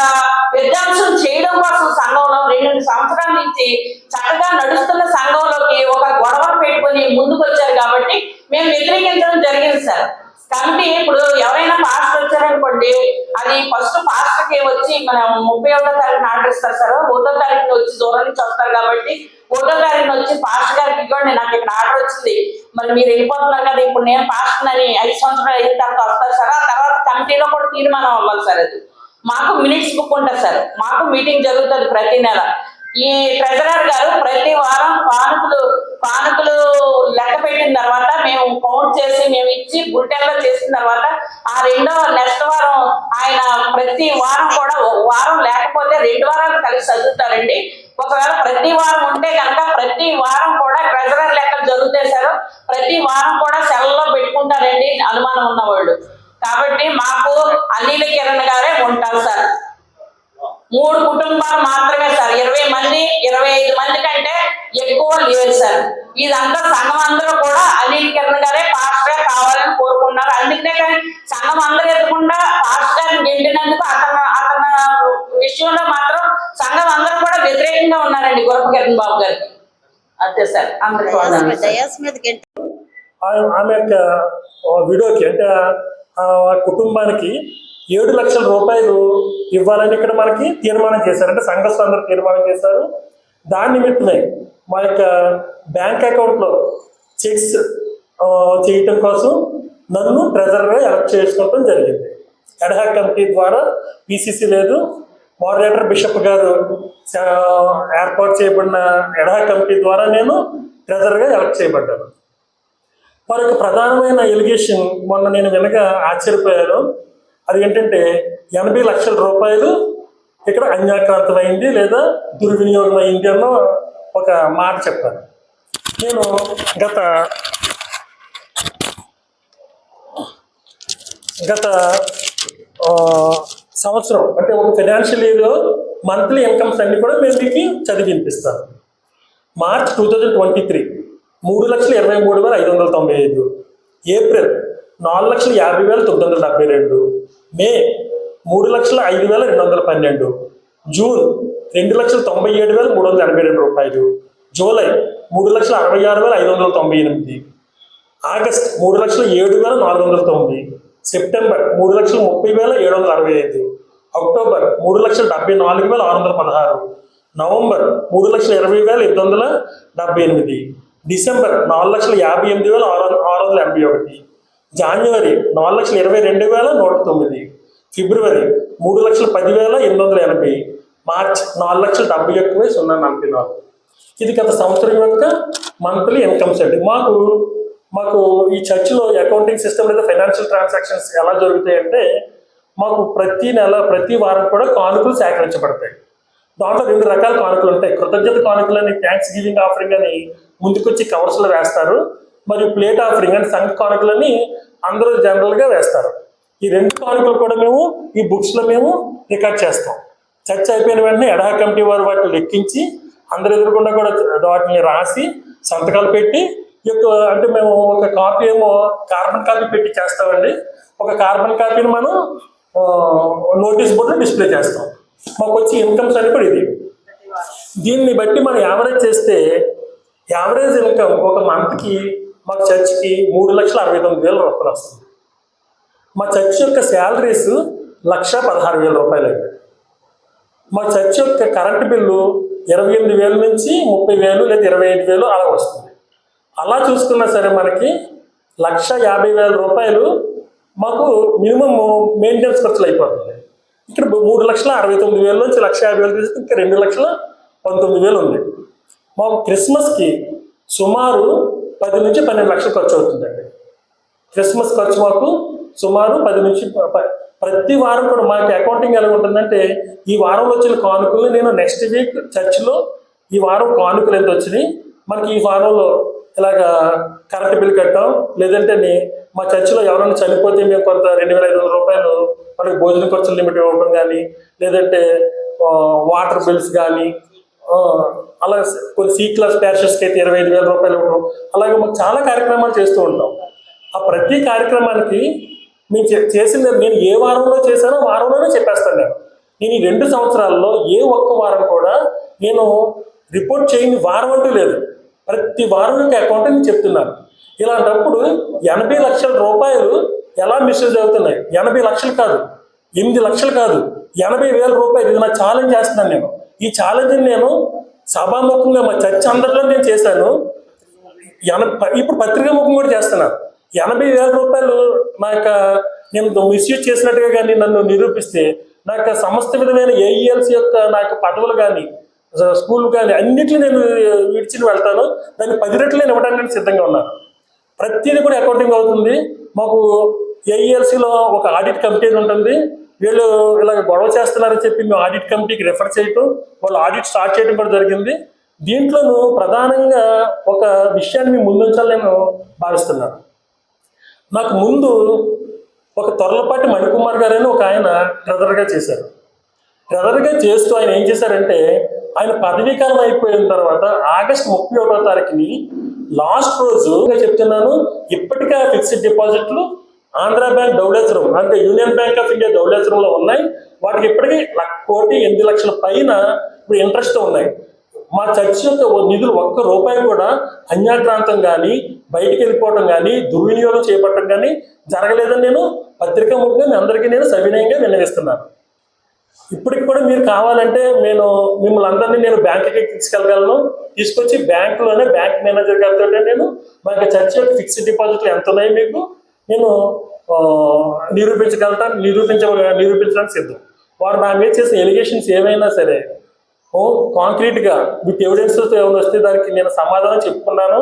Speaker 6: విధ్వంసం చేయడం కోసం సంఘంలో 2 సంవత్సరాల నుంచి చక్కగా నడుస్తున్న సంఘంలోకి ఒక గొడవ పెట్టుకుని ముందుకు వచ్చారు కాబట్టి మేము వ్యతిరేకించడం జరిగింది సార్. కమిటీ ఇప్పుడు ఎవరైనా పాస్టర్ వచ్చారనుకోండి, అది ఫస్ట్ పాస్టర్ కి వచ్చి మనం 31వ తారీఖున ఆర్డర్ ఇస్తారు సార్. 1వ తారీఖున వచ్చి దూరం నుంచి వస్తారు కాబట్టి 1వ తారీఖున వచ్చి పాస్టర్ గారికి ఇవ్వండి నాకు ఇక్కడ ఆర్డర్ వచ్చింది, మరి మీరు వెళ్ళిపోతున్నారు కదా, ఇప్పుడు నేను పాస్టర్ అని 5 సంవత్సరాలు అయిన తర్వాత వస్తారు సార్. ఆ తర్వాత కమిటీలో కూడా తీర్మానం అవ్వాలి సార్. అది మాకు మినిట్స్ బుక్ ఉంటుంది సార్. మాకు మీటింగ్ జరుగుతుంది ప్రతి నెల. ఈ ట్రెజరర్ గారు ప్రతి వారం కానుకలు లెక్క పెట్టిన తర్వాత మేము కౌంట్ చేసి మేము ఇచ్చి బులెటిన్లో చేసిన తర్వాత ఆ నెక్స్ట్ వారం ఆయన ప్రతి వారం కూడా వారం లేకపోతే 2 వారాలు కలిసి చదువుతారండి. ఒకవేళ ప్రతి వారం ఉంటే కనుక ప్రతి వారం కూడా ట్రెజరర్ లెక్కలు జరుగుతాయి సార్. ప్రతి వారం కూడా సెల్లో పెట్టుకుంటారండి అనుమానం ఉన్నవాళ్ళు. కాబట్టి మాకు అనిల్ కిరణ్ గారే ఉంటారు సార్. 3 కుటుంబాలు మాత్రమే సార్. 20 మంది 25 మంది కంటే ఎక్కువ లేదు సార్. ఇదంతా సంఘం అందరూ కూడా అనిల్ కిరణ్ గారే పాస్టర్ కావాలని కోరుకున్నారు. అందుకనే కానీ సంఘం అందరూ ఎదుర్కొండా పాస్టర్ గారిని గెలిపినందుకు అతని విషయంలో మాత్రం సంఘం అందరూ కూడా వ్యతిరేకంగా ఉన్నారండి గురపకిరణ్ బాబు గారికి. అంతే సార్. అందరికీ
Speaker 3: ఆమె యొక్క వీడియోకి అంటే ఆ కుటుంబానికి 7 లక్షల రూపాయలు ఇవ్వాలని ఇక్కడ మనకి తీర్మానం చేశారు. అంటే సంఘస్థులు అందరూ తీర్మానం చేశారు. దాని నిమిత్తమే మా యొక్క బ్యాంక్ అకౌంట్లో చెక్స్ చేయటం కోసం నన్ను ట్రెజరర్గా ఎలక్ట్ చేసుకోవడం జరిగింది. ఎడ్హాక్ కమిటీ ద్వారా పీసీసీ లేదు, మోడరేటర్ బిషప్ గారు ఏర్పాటు చేయబడిన ఎడ్హాక్ కమిటీ ద్వారా నేను ట్రెజరర్గా ఎలక్ట్ చేయబడ్డాను. మరొక ప్రధానమైన ఎలిగేషన్ మొన్న నేను వినగా ఆశ్చర్యపోయాను. అది ఏంటంటే 80 లక్షల రూపాయలు ఇక్కడ అన్యాక్రాంతమైంది లేదా దుర్వినియోగం అయింది అన్న ఒక మాట చెప్పాను. నేను గత సంవత్సరం అంటే ఒక ఫైనాన్షియల్ ఇయర్లో మంత్లీ ఇన్కమ్స్ అన్ని కూడా మేము మీకు చదివి వినిపిస్తాను. మార్చ్ 2023 3,23,595, ఏప్రిల్ 4,50,972, మే 3,05,212, జూన్ 2,97,382 రూపాయలు, July 3,66,598, August 3,07,409, September 3,30,765, October 3,74,616, November 3,20,878, December 4,58,681, జనవరి 4,22,109, ఫిబ్రవరి 3,10,880, మార్చ్ 4,71,044. ఇది గత సంవత్సరం యొక్క మంత్లీ ఇన్కమ్స్ అండి. మాకు ఈ చర్చిలో అకౌంటింగ్ సిస్టమ్ లేదా ఫైనాన్షియల్ ట్రాన్సాక్షన్స్ ఎలా జరుగుతాయంటే మాకు ప్రతి నెల ప్రతి వారం కూడా కానుకలు సేకరించబడతాయి. దాంట్లో 2 రకాల కానుకలు ఉంటాయి. కృతజ్ఞత కానుకలు అని, థ్యాంక్స్ గివింగ్ ఆఫరింగ్ అని ముందుకొచ్చి కవర్స్లో వేస్తారు. మరియు ప్లేట్ ఆఫరింగ్ అని సంఘ కానుకలని అందరూ జనరల్గా వేస్తారు. ఈ 2 కానుకలు కూడా మేము ఈ బుక్స్లో మేము రికార్డ్ చేస్తాం. చర్చ్ అయిపోయిన వెంటనే ఎడా కమిటీ వారు వాటిని లెక్కించి అందరు ఎదురుకుండా కూడా వాటిని రాసి సంతకాలు పెట్టి అంటే మేము ఒక కాపీ ఏమో కార్బన్ కాపీ పెట్టి చేస్తామండి. ఒక కార్బన్ కాపీని మనం నోటీస్ బోర్డులో డిస్ప్లే చేస్తాం. మాకు వచ్చి ఇన్కమ్స్ అని కూడా ఇది. దీన్ని బట్టి మనం యావరేజ్ చేస్తే యావరేజ్ ఇన్కమ్ ఒక మంత్కి మా చర్చ్కి 3,69,000 రూపాయలు వస్తుంది. మా చర్చ్ యొక్క శాలరీస్ 1,16,000 రూపాయలండి. మా చర్చ్ యొక్క కరెంటు బిల్లు 28,000 నుంచి 30,000 లేదా 25,000 అలా వస్తుంది. అలా చూసుకున్నా సరే మనకి 1,50,000 రూపాయలు మాకు మినిమం మెయింటెనెన్స్ ఖర్చులు అయిపోతుంది. ఇక్కడ 3,69,000 నుంచి 1,50,000 తీస్తే ఇంకా 2,19,000 ఉంది. మాకు క్రిస్మస్కి సుమారు 10 నుంచి 12 లక్షలు ఖర్చు అవుతుందండి. క్రిస్మస్ ఖర్చు మాకు సుమారు 10 నుంచి ప్రతి వారం కూడా మాకు అకౌంటింగ్ ఎలా ఉంటుందంటే ఈ వారంలో వచ్చిన కానుకలు నేను నెక్స్ట్ వీక్ చర్చిలో ఈ వారం కానుకలు ఎంత వచ్చినాయి, మనకి ఈ వారంలో ఇలాగా కరెంట్ బిల్ కట్టాం, లేదంటే మా చర్చిలో ఎవరైనా చనిపోతే మేము కొంత 2,500 రూపాయలు మనకి భోజన ఖర్చులు లిమిట్ ఇవ్వడం కానీ, లేదంటే వాటర్ బిల్స్ కానీ, అలా కొన్ని C క్లాస్ ప్యాషెస్కి అయితే 25,000 రూపాయలు ఇవ్వడం, అలాగే మాకు చాలా కార్యక్రమాలు చేస్తూ ఉంటాం. ఆ ప్రతి కార్యక్రమానికి మేము చేసింది నేను ఏ వారంలో చేశానో వారంలోనే చెప్పేస్తాను. నేను ఈ 2 సంవత్సరాల్లో ఏ ఒక్క వారం కూడా నేను రిపోర్ట్ చేయని వారం అంటూ లేదు. ప్రతి వారం యొక్క అకౌంట్ నేను చెప్తున్నాను. ఇలాంటప్పుడు 80 లక్షల రూపాయలు ఎలా మిస్యూజ్ అవుతున్నాయి? 80 లక్షలు కాదు, 8 లక్షలు కాదు, 80,000 రూపాయలు. ఇది నా ఛాలెంజ్ చేస్తున్నాను నేను. ఈ ఛాలెంజ్ని నేను సభాముఖంగా మా చర్చ్ అందరిలో నేను చేశాను. ఇప్పుడు పత్రికాముఖం కూడా చేస్తున్నాను. 80,000 రూపాయలు నా యొక్క నేను మిస్యూజ్ చేసినట్టుగా కానీ నన్ను నిరూపిస్తే నా యొక్క సమస్త విధమైన AELC యొక్క నా యొక్క పదవులు కానీ స్కూల్ కానీ అన్నిటిని నేను విడిచి వెళ్తాను. దాన్ని 10 రెట్లు నేను ఇవ్వడానికి నేను సిద్ధంగా ఉన్నాను. ప్రతిదీ కూడా అకౌంటింగ్ అవుతుంది. మాకు AELCలో ఒక ఆడిట్ కమిటీ ఉంటుంది. వీళ్ళు ఇలాగ గొడవ చేస్తున్నారని చెప్పి మేము ఆడిట్ కమిటీకి రిఫర్ చేయటం, వాళ్ళు ఆడిట్ స్టార్ట్ చేయడం కూడా జరిగింది. దీంట్లోనూ ప్రధానంగా ఒక విషయాన్ని మీ ముందుంచాలని నేను భావిస్తున్నాను. నాకు ముందు ఒక తొర్లపాటి మణికుమార్ గారు అని ఒక ఆయన ట్రెజరర్గా చేశారు. ట్రెజరర్గా చేస్తూ ఆయన ఏం చేశారంటే ఆయన పదవీకాలం అయిపోయిన తర్వాత ఆగస్టు 31వ తారీఖుని లాస్ట్ రోజు చెప్తున్నాను, ఇప్పటికే ఫిక్స్డ్ డిపాజిట్లు ఆంధ్ర బ్యాంక్ ధవళేశ్వరం అంటే యూనియన్ బ్యాంక్ ఆఫ్ ఇండియా ధవళేశ్వరంలో ఉన్నాయి. వాటికి ఇప్పటికీ 1,08,00,000 పైన ఇప్పుడు ఇంట్రెస్ట్ ఉన్నాయి. మా చర్చ్ యొక్క నిధులు ఒక్క రూపాయి కూడా అన్యాక్రాంతం కానీ బయటికి వెళ్ళిపోవడం కానీ దుర్వినియోగం చేపట్టడం కానీ జరగలేదని నేను పత్రికాముఖంగా మీ అందరికీ నేను సవినయంగా విన్నవిస్తున్నాను. ఇప్పటికి కూడా మీరు కావాలంటే నేను మిమ్మల్ని అందరినీ నేను బ్యాంకుకి తీసుకెళ్ళగలను. తీసుకొచ్చి బ్యాంకులోనే బ్యాంక్ మేనేజర్ గారితో నేను మా యొక్క చర్చ్ యొక్క ఫిక్స్డ్ డిపాజిట్లు ఎంత ఉన్నాయి మీకు నేను నిరూపించడానికి సిద్ధం. వారు నా మీద చేసిన ఎలిగేషన్స్ ఏమైనా సరే కాంక్రీట్గా విత్ ఎవిడెన్సెస్ ఏమైనా వస్తే దానికి నేను సమాధానం చెప్పుకున్నాను.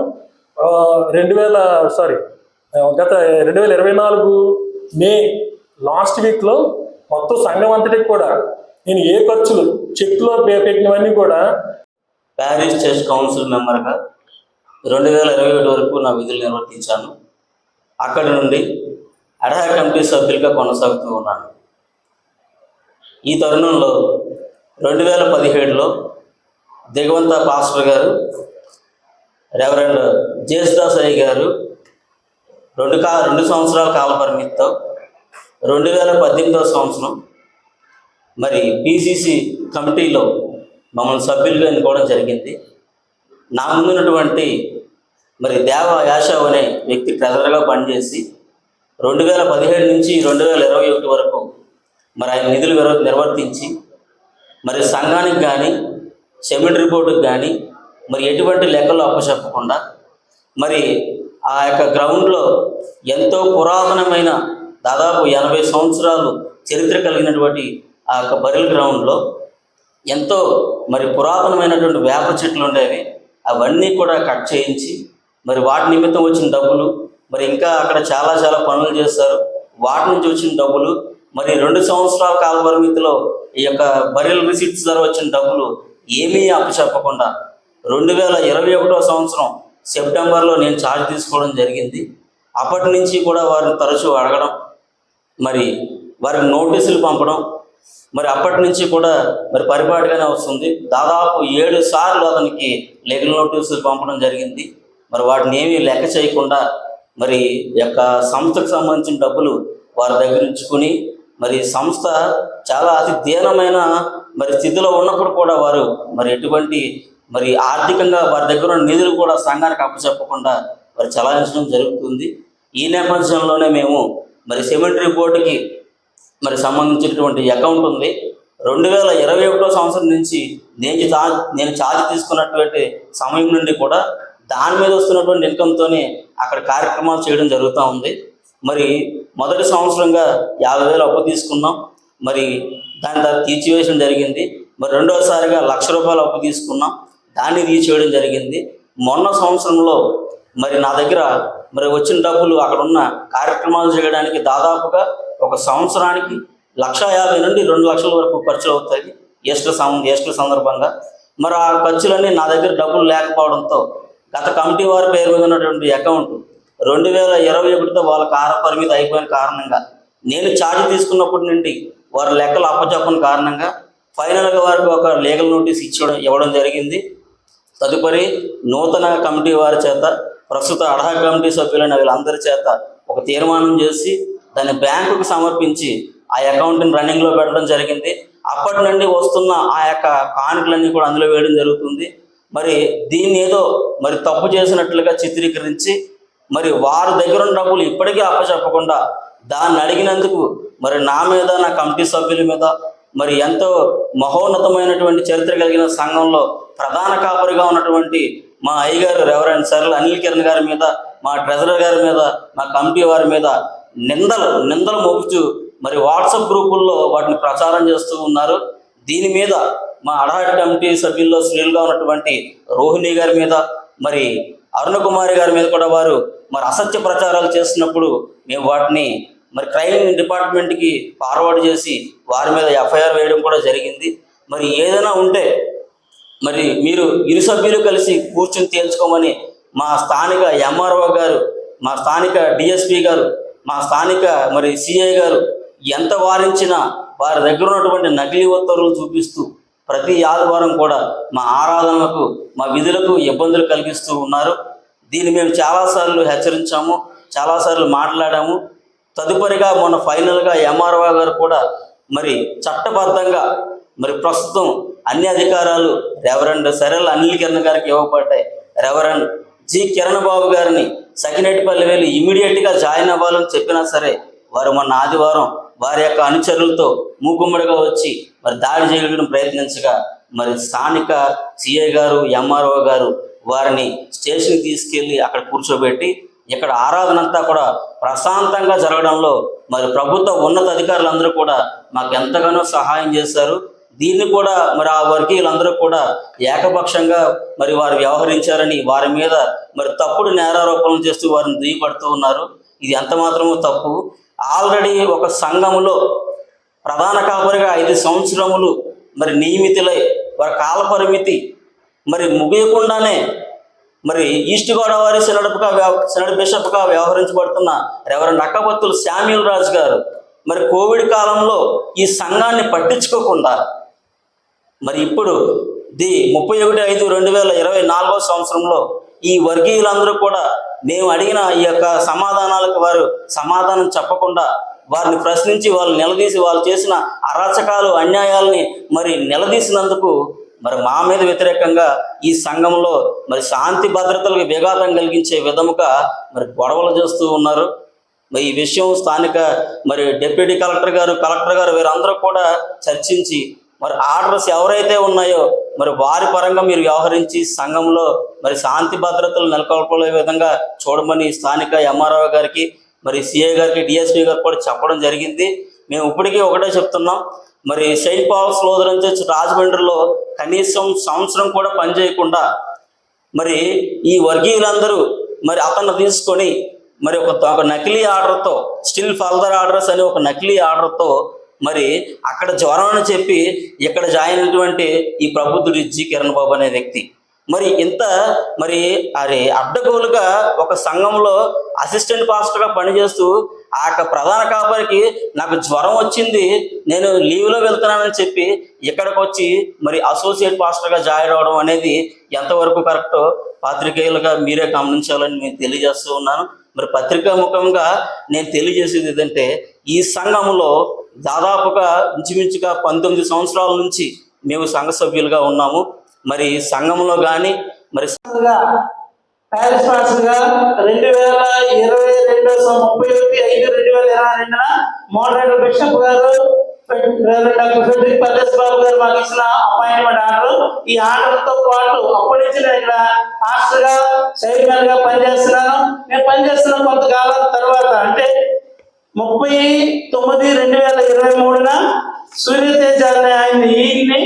Speaker 3: గత 2024 మే లాస్ట్ వీక్లో మొత్తం సంఘం అంతటికి కూడా నేను ఏ ఖర్చులు చెక్లో పెట్టినవన్నీ కూడా
Speaker 1: ప్యారిస్ చర్చ్ కౌన్సిల్ మెంబర్గా 2021 వరకు నా విధులు నిర్వర్తించాను. అక్కడి నుండి అడ్హాక్ కమిటీ సభ్యులుగా కొనసాగుతూ ఉన్నాను. ఈ తరుణంలో 2017లో దిగవంత పాస్టర్ గారు రెవరెండ్ జేసుదాస్ అయ్య గారు 2 సంవత్సరాల కాల పరిమితితో 2018వ సంవత్సరం మరి పిసిసి కమిటీలో మమ్మల్ని సభ్యులుగా ఎన్నుకోవడం జరిగింది. నా ముందున్నటువంటి మరి దేవ యాషవ్ అనే వ్యక్తి ట్రెజరర్గా పనిచేసి 2017 నుంచి 2021 వరకు మరి ఆయన నిధులు నిర్వర్తించి మరి సంఘానికి కానీ సెమినరీ రిపోర్టుకి కానీ మరి ఎటువంటి లెక్కలు అప్పచెప్పకుండా మరి ఆ యొక్క గ్రౌండ్లో ఎంతో పురాతనమైన దాదాపు 80 సంవత్సరాలు చరిత్ర కలిగినటువంటి ఆ యొక్క బరిల్ గ్రౌండ్లో ఎంతో మరి పురాతనమైనటువంటి వేప చెట్లు ఉండేవి. అవన్నీ కూడా కట్ చేయించి మరి వాటి నిమిత్తం వచ్చిన డబ్బులు మరి ఇంకా అక్కడ చాలా చాలా పనులు చేస్తారు. వాటి నుంచి వచ్చిన డబ్బులు మరి 2 సంవత్సరాల కాల పరిమితిలో ఈ యొక్క బరిల్ రిసిప్ట్స్ ద్వారా వచ్చిన డబ్బులు ఏమీ అప్పచెప్పకుండా 2021వ సంవత్సరం సెప్టెంబర్లో నేను ఛార్జ్ తీసుకోవడం జరిగింది. అప్పటి నుంచి కూడా వారిని తరచూ అడగడం, మరి వారికి నోటీసులు పంపడం, మరి అప్పటి నుంచి కూడా మరి పరిపాటిగానే వస్తుంది. దాదాపు 7 సార్లు అతనికి లీగల్ నోటీసులు పంపడం జరిగింది. మరి వాటిని ఏమీ లెక్క చేయకుండా మరి యొక్క సంస్థకు సంబంధించిన డబ్బులు వారి దగ్గర ఉంచుకుని మరి సంస్థ చాలా అతి దీనమైన మరి స్థితిలో ఉన్నప్పుడు కూడా వారు మరి ఎటువంటి మరి ఆర్థికంగా వారి దగ్గర ఉన్న నిధులు కూడా సంఘానికి అప్పచెప్పకుండా మరి చలాయించడం జరుగుతుంది. ఈ నేపథ్యంలోనే మేము మరి సెమినరీ రిపోర్టుకి మరి సంబంధించినటువంటి అకౌంట్ ఉంది. 2021వ సంవత్సరం నుంచి నేను ఛార్జ్ తీసుకున్నటువంటి సమయం నుండి కూడా దాని మీద వస్తున్నటువంటి ఇన్కంతోనే అక్కడ కార్యక్రమాలు చేయడం జరుగుతూ ఉంది. మరి మొదటి సంవత్సరంగా 50,000 అప్పు తీసుకున్నాం. మరి దాని తర్వాత తీర్చివేయడం జరిగింది. మరి రెండోసారిగా ₹1,00,000 అప్పు తీసుకున్నాం, దాన్ని తీర్చివేయడం జరిగింది. మొన్న సంవత్సరంలో మరి నా దగ్గర మరి వచ్చిన డబ్బులు అక్కడ ఉన్న కార్యక్రమాలు చేయడానికి దాదాపుగా ఒక సంవత్సరానికి 1,50,000 నుండి 2,00,000 వరకు ఖర్చులు అవుతాయి ఈస్టర్ సందర్భంగా. మరి ఆ ఖర్చులన్నీ నా దగ్గర డబ్బులు లేకపోవడంతో గత కమిటీ వారి పేరు మీద ఉన్నటువంటి అకౌంట్ 2021తో వాళ్ళ కార పరిమితి అయిపోయిన కారణంగా నేను ఛార్జ్ తీసుకున్నప్పటి నుండి వారి లెక్కలు అప్పచెప్పని కారణంగా ఫైనల్గా వారికి ఒక లీగల్ నోటీస్ ఇవ్వడం జరిగింది. తదుపరి నూతన కమిటీ వారి చేత ప్రస్తుత అడ్హాక్ కమిటీ సభ్యులైన వీళ్ళందరి చేత ఒక తీర్మానం చేసి దాన్ని బ్యాంకుకు సమర్పించి ఆ అకౌంట్ని రన్నింగ్లో పెట్టడం జరిగింది. అప్పటి నుండి వస్తున్న ఆ యొక్క కానుకలన్నీ కూడా అందులో వేయడం జరుగుతుంది. మరి దీన్ని ఏదో మరి తప్పు చేసినట్లుగా చిత్రీకరించి మరి వారి దగ్గర ఉన్న డబ్బులు ఇప్పటికీ అప్పచెప్పకుండా దాన్ని అడిగినందుకు మరి నా మీద, నా కమిటీ సభ్యుల మీద, మరి ఎంతో మహోన్నతమైనటువంటి చరిత్ర కలిగిన సంఘంలో ప్రధాన కాపరిగా ఉన్నటువంటి మా అయ్యగారు రెవరెండ్ సర్ల అనిల్ కిరణ్ గారి మీద, మా ట్రెజరర్ గారి మీద, మా కమిటీ వారి మీద నిందలు మోపుచూ మరి వాట్సాప్ గ్రూపుల్లో వాటిని ప్రచారం చేస్తూ ఉన్నారు. దీని మీద మా అడ్హాక్ కమిటీ సభ్యుల్లో స్త్రీలుగా ఉన్నటువంటి రోహిణి గారి మీద, మరి అరుణ కుమారి గారి మీద కూడా వారు మరి అసత్య ప్రచారాలు చేస్తున్నప్పుడు మేము వాటిని మరి క్రైమ్ డిపార్ట్మెంట్కి ఫార్వర్డ్ చేసి వారి మీద ఎఫ్ఐఆర్ వేయడం కూడా జరిగింది. మరి ఏదైనా ఉంటే మరి మీరు ఇరు సభ్యులు కలిసి కూర్చుని తేల్చుకోమని మా స్థానిక ఎంఆర్ఓ గారు, మా స్థానిక డిఎస్పి గారు, మా స్థానిక మరి సిఐ గారు ఎంత వారించినా వారి దగ్గర ఉన్నటువంటి నకిలీ ఉత్తర్వులు చూపిస్తూ ప్రతి ఆదివారం కూడా మా ఆరాధనలకు, మా విధులకు ఇబ్బందులు కలిగిస్తూ ఉన్నారు. దీన్ని మేము చాలాసార్లు హెచ్చరించాము, చాలాసార్లు మాట్లాడాము. తదుపరిగా మొన్న ఫైనల్గా ఎంఆర్ఓ గారు కూడా మరి చట్టబద్ధంగా మరి ప్రస్తుతం అన్ని అధికారాలు రెవరెండ్ సరెల్ అనిల్ కిరణ్ గారికి ఇవ్వబడ్డాయి. రెవరెండ్ జి కిరణ్ బాబు గారిని సకినేటిపల్లి వెళ్ళి ఇమీడియట్గా జాయిన్ అవ్వాలని చెప్పినా సరే వారు మొన్న ఆదివారం వారి యొక్క అనుచరులతో మూకుమ్మడిగా వచ్చి మరి దాడి చేయడం ప్రయత్నించగా మరి స్థానిక సిఐ గారు, ఎంఆర్ఓ గారు వారిని స్టేషన్కి తీసుకెళ్ళి అక్కడ కూర్చోబెట్టి ఇక్కడ ఆరాధన అంతా కూడా ప్రశాంతంగా జరగడంలో మరి ప్రభుత్వ ఉన్నత అధికారులందరూ కూడా మాకు ఎంతగానో సహాయం చేశారు. దీన్ని కూడా మరి ఆ వర్గీయులందరూ కూడా ఏకపక్షంగా మరి వారు వ్యవహరించారని వారి మీద మరి తప్పుడు నేరారోపణలు చేస్తూ వారిని దుయ్యపడుతూ ఉన్నారు. ఇది ఎంత మాత్రమో తప్పు. ఆల్రెడీ ఒక సంఘములో ప్రధాన కాపరిగా 5 సంవత్సరములు మరి నియమితులై వారి కాల పరిమితి మరి ముగియకుండానే మరి ఈస్ట్ గోదావరి సినడ్ బిషప్గా వ్యవహరించబడుతున్న రెవరెండ్ అక్కబత్తుల శామ్యూల్ రాజు గారు మరి కోవిడ్ కాలంలో ఈ సంఘాన్ని పట్టించుకోకుండా మరి ఇప్పుడు 31/5/2024 సంవత్సరంలో ఈ వర్గీయులందరూ కూడా మేము అడిగిన ఈ యొక్క సమాధానాలకు వారు సమాధానం చెప్పకుండా వారిని ప్రశ్నించి వాళ్ళు నిలదీసి వాళ్ళు చేసిన అరాచకాలు అన్యాయాలని మరి నిలదీసినందుకు మరి మా మీద వ్యతిరేకంగా ఈ సంఘంలో మరి శాంతి భద్రతలకు విఘాతం కలిగించే విధముగా మరి గొడవలు చేస్తూ ఉన్నారు. మరి ఈ విషయం స్థానిక మరి డిప్యూటీ కలెక్టర్ గారు వీరందరూ కూడా చర్చించి మరి ఆర్డర్స్ ఎవరైతే ఉన్నాయో మరి వారి పరంగా మీరు వ్యవహరించి సంఘంలో మరి శాంతి భద్రతలు నెలకొల్పే విధంగా చూడమని స్థానిక ఎంఆర్ఓ గారికి మరి సిఐ గారికి డిఎస్పీ గారికి కూడా చెప్పడం జరిగింది. మేము ఇప్పటికీ ఒకటే చెప్తున్నాం, మరి సెయింట్ పాల్స్ లూథరన్ చర్చ్ రాజమండ్రిలో కనీసం సంవత్సరం కూడా పనిచేయకుండా మరి ఈ వర్గీయులందరూ మరి అతన్ని తీసుకొని మరి ఒక నకిలీ ఆర్డర్తో స్టిల్ ఫర్దర్ ఆర్డర్స్ అనే ఒక నకిలీ ఆర్డర్తో మరి అక్కడ జ్వరం అని చెప్పి ఇక్కడ జాయిన్ అయినటువంటి ఈ ప్రబుద్ధుడు జి కిరణ్ బాబు అనే వ్యక్తి మరి ఇంత మరి అడ్డగోలుగా ఒక సంఘంలో అసిస్టెంట్ పాస్టర్గా పనిచేస్తూ ఆ యొక్క ప్రధాన కాపరికి నాకు జ్వరం వచ్చింది నేను లీవ్లో వెళ్తున్నానని చెప్పి ఇక్కడికి వచ్చి మరి అసోసియేట్ పాస్టర్గా జాయిన్ అవడం అనేది ఎంతవరకు కరెక్టో పాత్రికేయులుగా మీరే గమనించాలని నేను తెలియజేస్తూ ఉన్నాను. మరి పత్రికా ముఖంగా నేను తెలియజేసేది ఏంటంటే ఈ సంఘంలో దాదాపుగా ఇంచుమించుగా 19 సంవత్సరాల నుంచి మేము సంఘ సభ్యులుగా ఉన్నాము. మరి సంఘంలో కానీ మరి
Speaker 4: ప్యారిస్ మాస్టర్గా 2022 మోడరేటర్ బిషప్ గారు డాక్టర్ ఫెడరిక్ పర్లేస్ బాబు గారు మాకు ఇచ్చిన అపాయింట్మెంట్ ఆర్డర్. ఈ ఆర్డర్తో పాటు అప్పటి నుంచి నేను ఇక్కడ మాస్టర్గా చైర్మన్ గా పనిచేస్తున్నాను. నేను పనిచేస్తున్న కొంతకాలం తర్వాత అంటే 30/9/2023 సూర్యతేజ అనే ఈయన్ని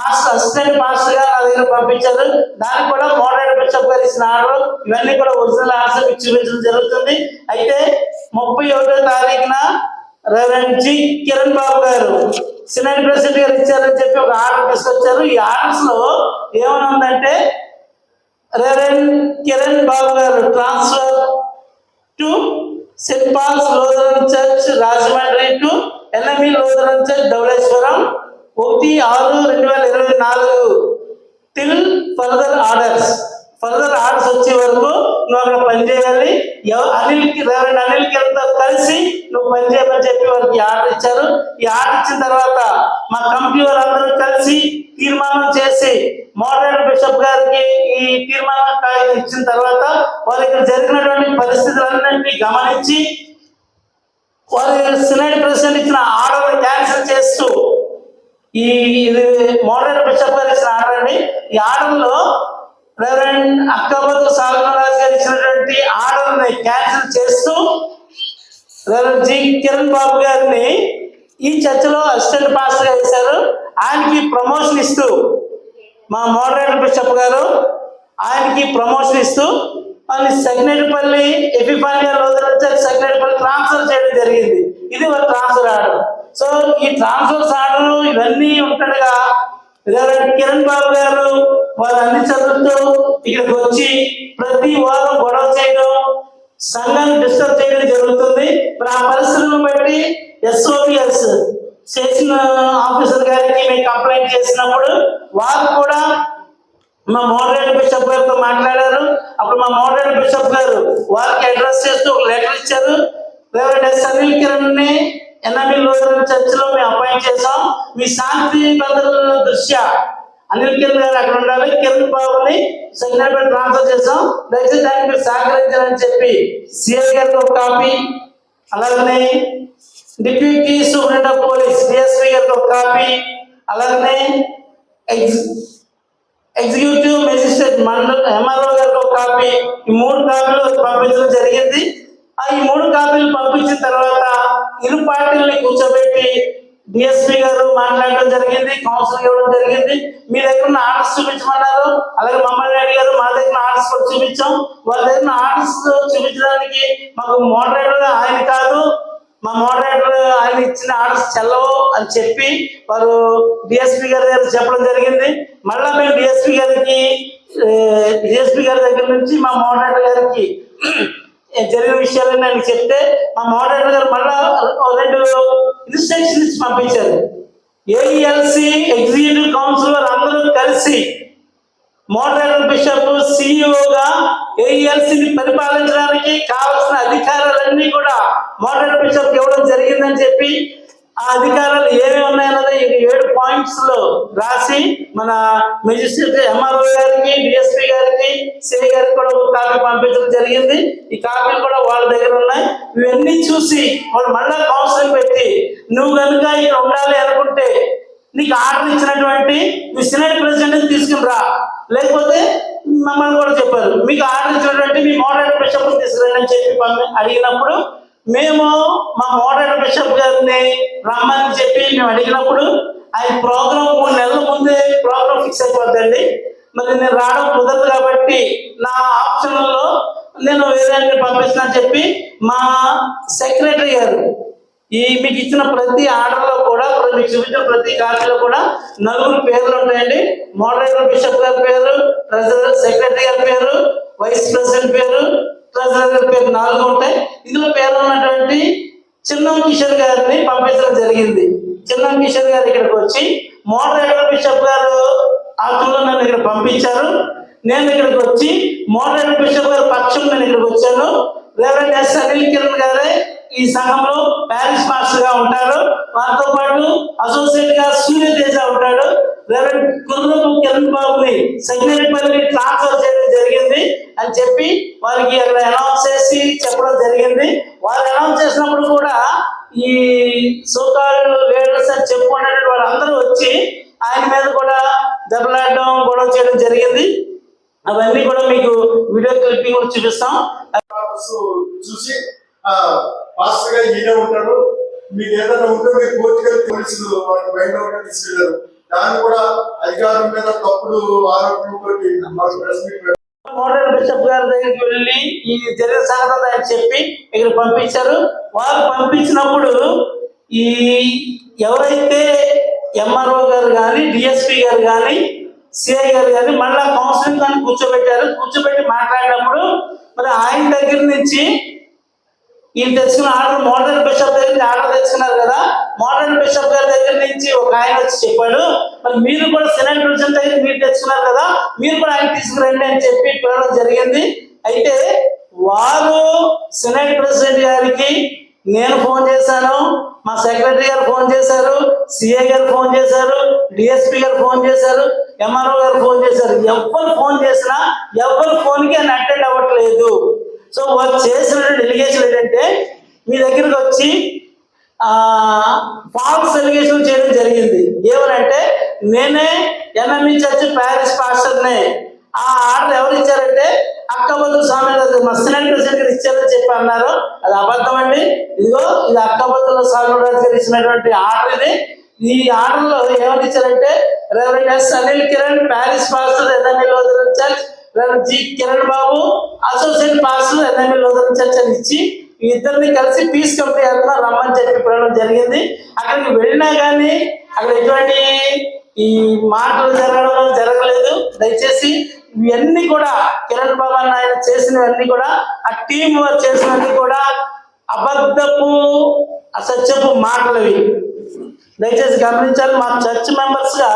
Speaker 4: అసిస్టెంట్ పాస్టర్ గా నా దగ్గర పంపించారు. దానికి కూడా మోడరేటర్ బిషప్ గారు ఇచ్చిన ఆర్డర్ ఇవన్నీ కూడా ఒరిజినల్ ఆర్డర్స్ మీకు చూపించడం జరుగుతుంది. అయితే 31వ తారీఖున రెవరెండ్ జి కిరణ్ బాబు గారు సినడ్ ప్రెసిడెంట్ గారు ఇచ్చారని చెప్పి ఒక ఆర్డర్ తీసుకొచ్చారు. ఈ ఆర్డర్స్ లో ఏమని ఉందంటే reverend Kiran Babu garu transfer to Saint Paul's Lutheran church Rajahmundry to NME Lutheran church Dowleswaram 1/6/2024 till further orders వచ్చే వరకు నువ్వు అక్కడ పనిచేయాలి. రెవరెండ్ అనిల్ కిరణ్తో కలిసి నువ్వు పనిచేయమని చెప్పి వారికి ఆర్డర్ ఇచ్చారు. ఈ ఆర్డర్ ఇచ్చిన తర్వాత మా కమిటీ వాళ్ళందరూ కలిసి తీర్మానం చేసి మోడరేటర్ బిషప్ గారికి ఈ తీర్మానం కాగితం ఇచ్చిన తర్వాత వారి ఇక్కడ జరిగినటువంటి పరిస్థితులన్నింటినీ గమనించి వారి సినడ్ ప్రెసిడెంట్ ఇచ్చిన ఆర్డర్ క్యాన్సిల్ చేస్తూ ఇది మోడరేటర్ బిషప్ గారు ఇచ్చిన ఆర్డర్ అండి. ఈ ఆర్డర్లో రెవరెండ్ అక్కబత్తుల శామ్యూల్ రాజు గారు ఇచ్చినటువంటి ఆర్డర్ని క్యాన్సిల్ చేస్తూ రెవరెండ్ జి కిరణ్ బాబు గారిని ఈ చర్చలో అసిస్టెంట్ పాస్టర్గా వేశారు. ఆయనకి ప్రమోషన్ ఇస్తూ మా మోడరేటర్ బిషప్ గారు ఆయనకి ప్రమోషన్ ఇస్తూ వాళ్ళని సగ్నేటిపల్లి ఎపిఫానియా లూథరన్ చర్చ్ సగ్నేటిపల్లి ట్రాన్స్ఫర్ చేయడం జరిగింది. ఇది ఒక ట్రాన్స్ఫర్ ఆర్డర్. సో ఈ ట్రాన్స్ఫర్స్ ఆర్డర్ ఇవన్నీ ఉంటుండగా రెవరెండ్ కిరణ్ బాబు గారు వాళ్ళన్ని చదువుతూ ఇక్కడికి వచ్చి ప్రతి వారం గొడవ చేయడం సంఘాన్ని డిస్టర్బ్ చేయడం జరుగుతుంది. మరి ఆ పరిస్థితులను బట్టి ఎస్ఓపిఎస్ స్టేషన్ ఆఫీసర్ గారికి మేము కంప్లైంట్ చేసినప్పుడు వారు కూడా మా మోడరేటర్ బిషప్ గారితో మాట్లాడారు. అప్పుడు మా మోడరేటర్ బిషప్ గారు వారికి అడ్రస్ చేస్తూ ఒక లెటర్ ఇచ్చారు. రెవరెండ్ ఎస్ అనిల్ కిరణ్ ని ఎన్ఎంఈ లూథరన్ చర్చ్ లో మేము అపాయింట్ చేసాం. మీ శాంతి భద్రతల దృష్ట్యా అనిల్ కిరణ్ గారు అక్కడ ఉండాలి, కిరణ్ బాబుని సెక్రటరీ ట్రాన్స్ఫర్ చేసాం, దయచేసి దానికి మీరు సహకరించాలని చెప్పి సిఐ గారికి ఒక కాపీ, అలాగనే deputy superintendent of police DSP గారికి ఒక కాపీ, అలాగనే ఎగ్జిక్యూటివ్ మెజిస్ట్రేట్ మండల ఎంఆర్ఓ గారికి ఒక కాపీ, ఈ 3 కాపీలు పంపించడం జరిగింది. ఈ 3 కాపీలు పంపించిన తర్వాత ఇరు పార్టీలని కూర్చోబెట్టి డిఎస్పీ గారు మాట్లాడడం జరిగింది, కౌన్సిలింగ్ ఇవ్వడం జరిగింది. మీ దగ్గర ఉన్న ఆర్డర్స్ చూపించమన్నారు. అలాగే మమ్మల్ని అడిగారు, మా దగ్గర ఆర్డర్స్ కూడా చూపించాం. వాళ్ళ దగ్గర ఆర్డర్స్ చూపించడానికి మాకు మోడరేటర్ ఆయన కాదు, మా మోడరేటర్ ఆయన ఇచ్చిన ఆర్డర్స్ చెల్లవు అని చెప్పి వారు డిఎస్పీ గారి దగ్గర చెప్పడం జరిగింది. మళ్ళీ మేము డిఎస్పీ గారి దగ్గర నుంచి మా మోడరేటర్ గారికి జరిగిన విషయాలని ఆయన చెప్తే మా మోడరేటర్ గారు మళ్ళా 2 ఇన్స్ట్రక్షన్స్ పంపించారు. ఏఈఎల్సి ఎగ్జిక్యూటివ్ కౌన్సిలర్ అందరూ కలిసి మోడరేటర్ బిషప్ సిఇఓగా ఏఈఎల్సిని పరిపాలించడానికి కావాల్సిన అధికారాలన్నీ కూడా మోడరేటర్ బిషప్ ఇవ్వడం జరిగిందని చెప్పి ఆ అధికారాలు ఏమి ఉన్నాయన్నది 7 points లో రాసి మన మెజిస్ట్రేట్ ఎంఆర్ఓ గారికి, డిఎస్పీ గారికి, సిఐ గారికి కూడా ఒక కాపీ పంపించడం జరిగింది. ఈ కాపీలు కూడా వాళ్ళ దగ్గర ఉన్నాయి. ఇవన్నీ చూసి వాళ్ళు మళ్ళా కౌన్సిలింగ్ పెట్టి నువ్వు కనుక ఇక్కడ ఉండాలి అనుకుంటే నీకు ఆర్డర్ ఇచ్చినటువంటి మీ సినెట్ ప్రెసిడెంట్ తీసుకుని రా, లేకపోతే మమ్మల్ని కూడా చెప్పారు మీకు ఆర్డర్ ఇచ్చినటువంటి మీ మోడరేటర్ బిషప్ తీసుకురండి అని చెప్పి అడిగినప్పుడు మేము మా మోడరేటర్ బిషప్ గారిని రమ్మని చెప్పి మేము అడిగినప్పుడు ఆయన ప్రోగ్రామ్ 3 నెలల ముందే ప్రోగ్రామ్ ఫిక్స్ అయిపోద్దండి. మరి నేను రావడం కుదరదు కాబట్టి నా ఆప్షన్లో నేను వేరే పంపిస్తానని చెప్పి మా సెక్రటరీ గారు మీకు ఇచ్చిన ప్రతి ఆర్డర్లో కూడా మీకు చూపించిన ప్రతి కాపీలో కూడా 4 పేర్లు ఉంటాయండి. మోడరేటర్ బిషప్ గారి పేరు, ట్రెజరర్ సెక్రటరీ గారి పేరు, వైస్ ప్రెసిడెంట్ పేరు, ట్రెజరర్ గారి పేరు 4 ఉంటాయి. ఇందులో పేరు ఉన్నటువంటి చిన్నం కిషోర్ గారిని పంపించడం జరిగింది. చిన్నం కిషోర్ గారు ఇక్కడికి వచ్చి మోడరేటర్ బిషప్ గారు ఆత్మలో నన్ను ఇక్కడ పంపించారు. నేను ఇక్కడికి వచ్చి మోడరేటర్ బిషప్ గారు పక్షం నేను ఇక్కడికి వచ్చాను. రెవరెండ్ ఎస్ అనిల్ కిరణ్ గారే ఈ సంఘంలో ప్యారిస్ మాస్టర్ గా ఉంటారు. వారితో పాటు అసోసియేట్ గా సూర్యతేజ ఉంటాడు. రెవరెండ్ కుర్రపు కిరణ్ బాబుని సెక్రటరీ ట్రాన్స్ఫర్ చేయడం జరిగింది అని చెప్పి వారికి అక్కడ అనౌన్స్ చేసి చెప్పడం జరిగింది. వారు అనౌన్స్ చేసినప్పుడు కూడా ఈ సోకాల్ లీడర్స్ అని చెప్పుకునే వాళ్ళందరూ వచ్చి ఆయన మీద కూడా దెబ్బలాడడం, గొడవ చేయడం జరిగింది. అవన్నీ కూడా మీకు వీడియో క్లిప్పింగ్ కూడా చూపిస్తాం.
Speaker 7: చూసి పాస్టర్ గా ఈయన ఉంటాడు, మీకు ఏదైనా ఉంటే మీరు కోర్టుకెళ్ళి పోలీసులు వాళ్ళకి బయట తీసుకెళ్లారు. దాన్ని కూడా అధికారం మీద తప్పుడు ఆరోపణలు
Speaker 4: మోడరేటర్ బిషప్ గారి దగ్గరికి వెళ్ళి ఈ జరిగిన సంగతి ఆయన చెప్పి ఇక్కడ పంపించారు. వారు పంపించినప్పుడు ఈ ఎవరైతే ఎంఆర్ఓ గారు కానీ, డిఎస్పీ గారు కానీ, సిఐ గారు కానీ మళ్ళా కౌన్సిలింగ్ కానీ కూర్చోబెట్టారు. కూర్చోబెట్టి మాట్లాడినప్పుడు మరి ఆయన దగ్గర నుంచి ఈయన తెచ్చుకున్న ఆర్డర్ మోడరేటర్ బిషప్ దగ్గర నుంచి ఆర్డర్ తెచ్చుకున్నారు కదా, మోడరేటర్ బిషప్ గారి దగ్గర నుంచి ఒక ఆయన వచ్చి చెప్పాడు మరి మీరు కూడా సినెట్ ప్రెసిడెంట్ దగ్గర మీరు తెచ్చుకున్నారు కదా, మీరు కూడా ఆయన తీసుకురండి అని చెప్పి పిలవడం జరిగింది. అయితే వారు సినెట్ ప్రెసిడెంట్ గారికి నేను ఫోన్ చేశాను, మా సెక్రటరీ గారు ఫోన్ చేశారు, సిఐ గారు ఫోన్ చేశారు, డిఎస్పీ గారు ఫోన్ చేశారు, ఎంఆర్ఓ గారు ఫోన్ చేశారు. ఎవరు ఫోన్ చేసినా ఎవరి ఫోన్కి ఆయన అటెండ్ అవ్వట్లేదు. సో వారు చేసిన ఎలిగేషన్ ఏంటంటే మీ దగ్గరకు వచ్చి ఫాల్స్ ఎలిగేషన్ చేయడం జరిగింది. ఏమనంటే నేనే ఎన్ఎంఈ చర్చ్ ప్యారిస్ పాస్టర్నే. ఆ ఆర్డర్ ఎవరు ఇచ్చారంటే అక్కబద్దుల స్వామి మా సినెట్ ప్రెసిడెంట్ గారు ఇచ్చారని చెప్పి అన్నారు. అది అబద్ధం అండి. ఇదిగో ఇది అక్కబద్దుల స్వామి గారు ఇచ్చినటువంటి ఆర్డర్ ఇది. ఈ ఆర్డర్ లో ఏమని ఇచ్చారంటే reverend S Anil Kiran parish pastor NME Lutheran church, reverend G Kiran Babu associate pastor NME Lutheran church అని ఇచ్చి ఈ ఇద్దరిని కలిసి పీస్ కమిటీ అంతా రమ్మని చెప్పి పిలవడం జరిగింది. అక్కడికి వెళ్ళినా కానీ అక్కడ ఎటువంటి ఈ మాటలు జరగలేదు. దయచేసి ఇవన్నీ కూడా కిరణ్ బాబు అన్న ఆయన చేసినవన్నీ కూడా ఆ టీం వర్క్ చేసినవన్నీ కూడా అబద్ధపు అసత్యపు మాటలవి. దయచేసి గమనించాలి. మా చర్చ్ మెంబర్స్ గా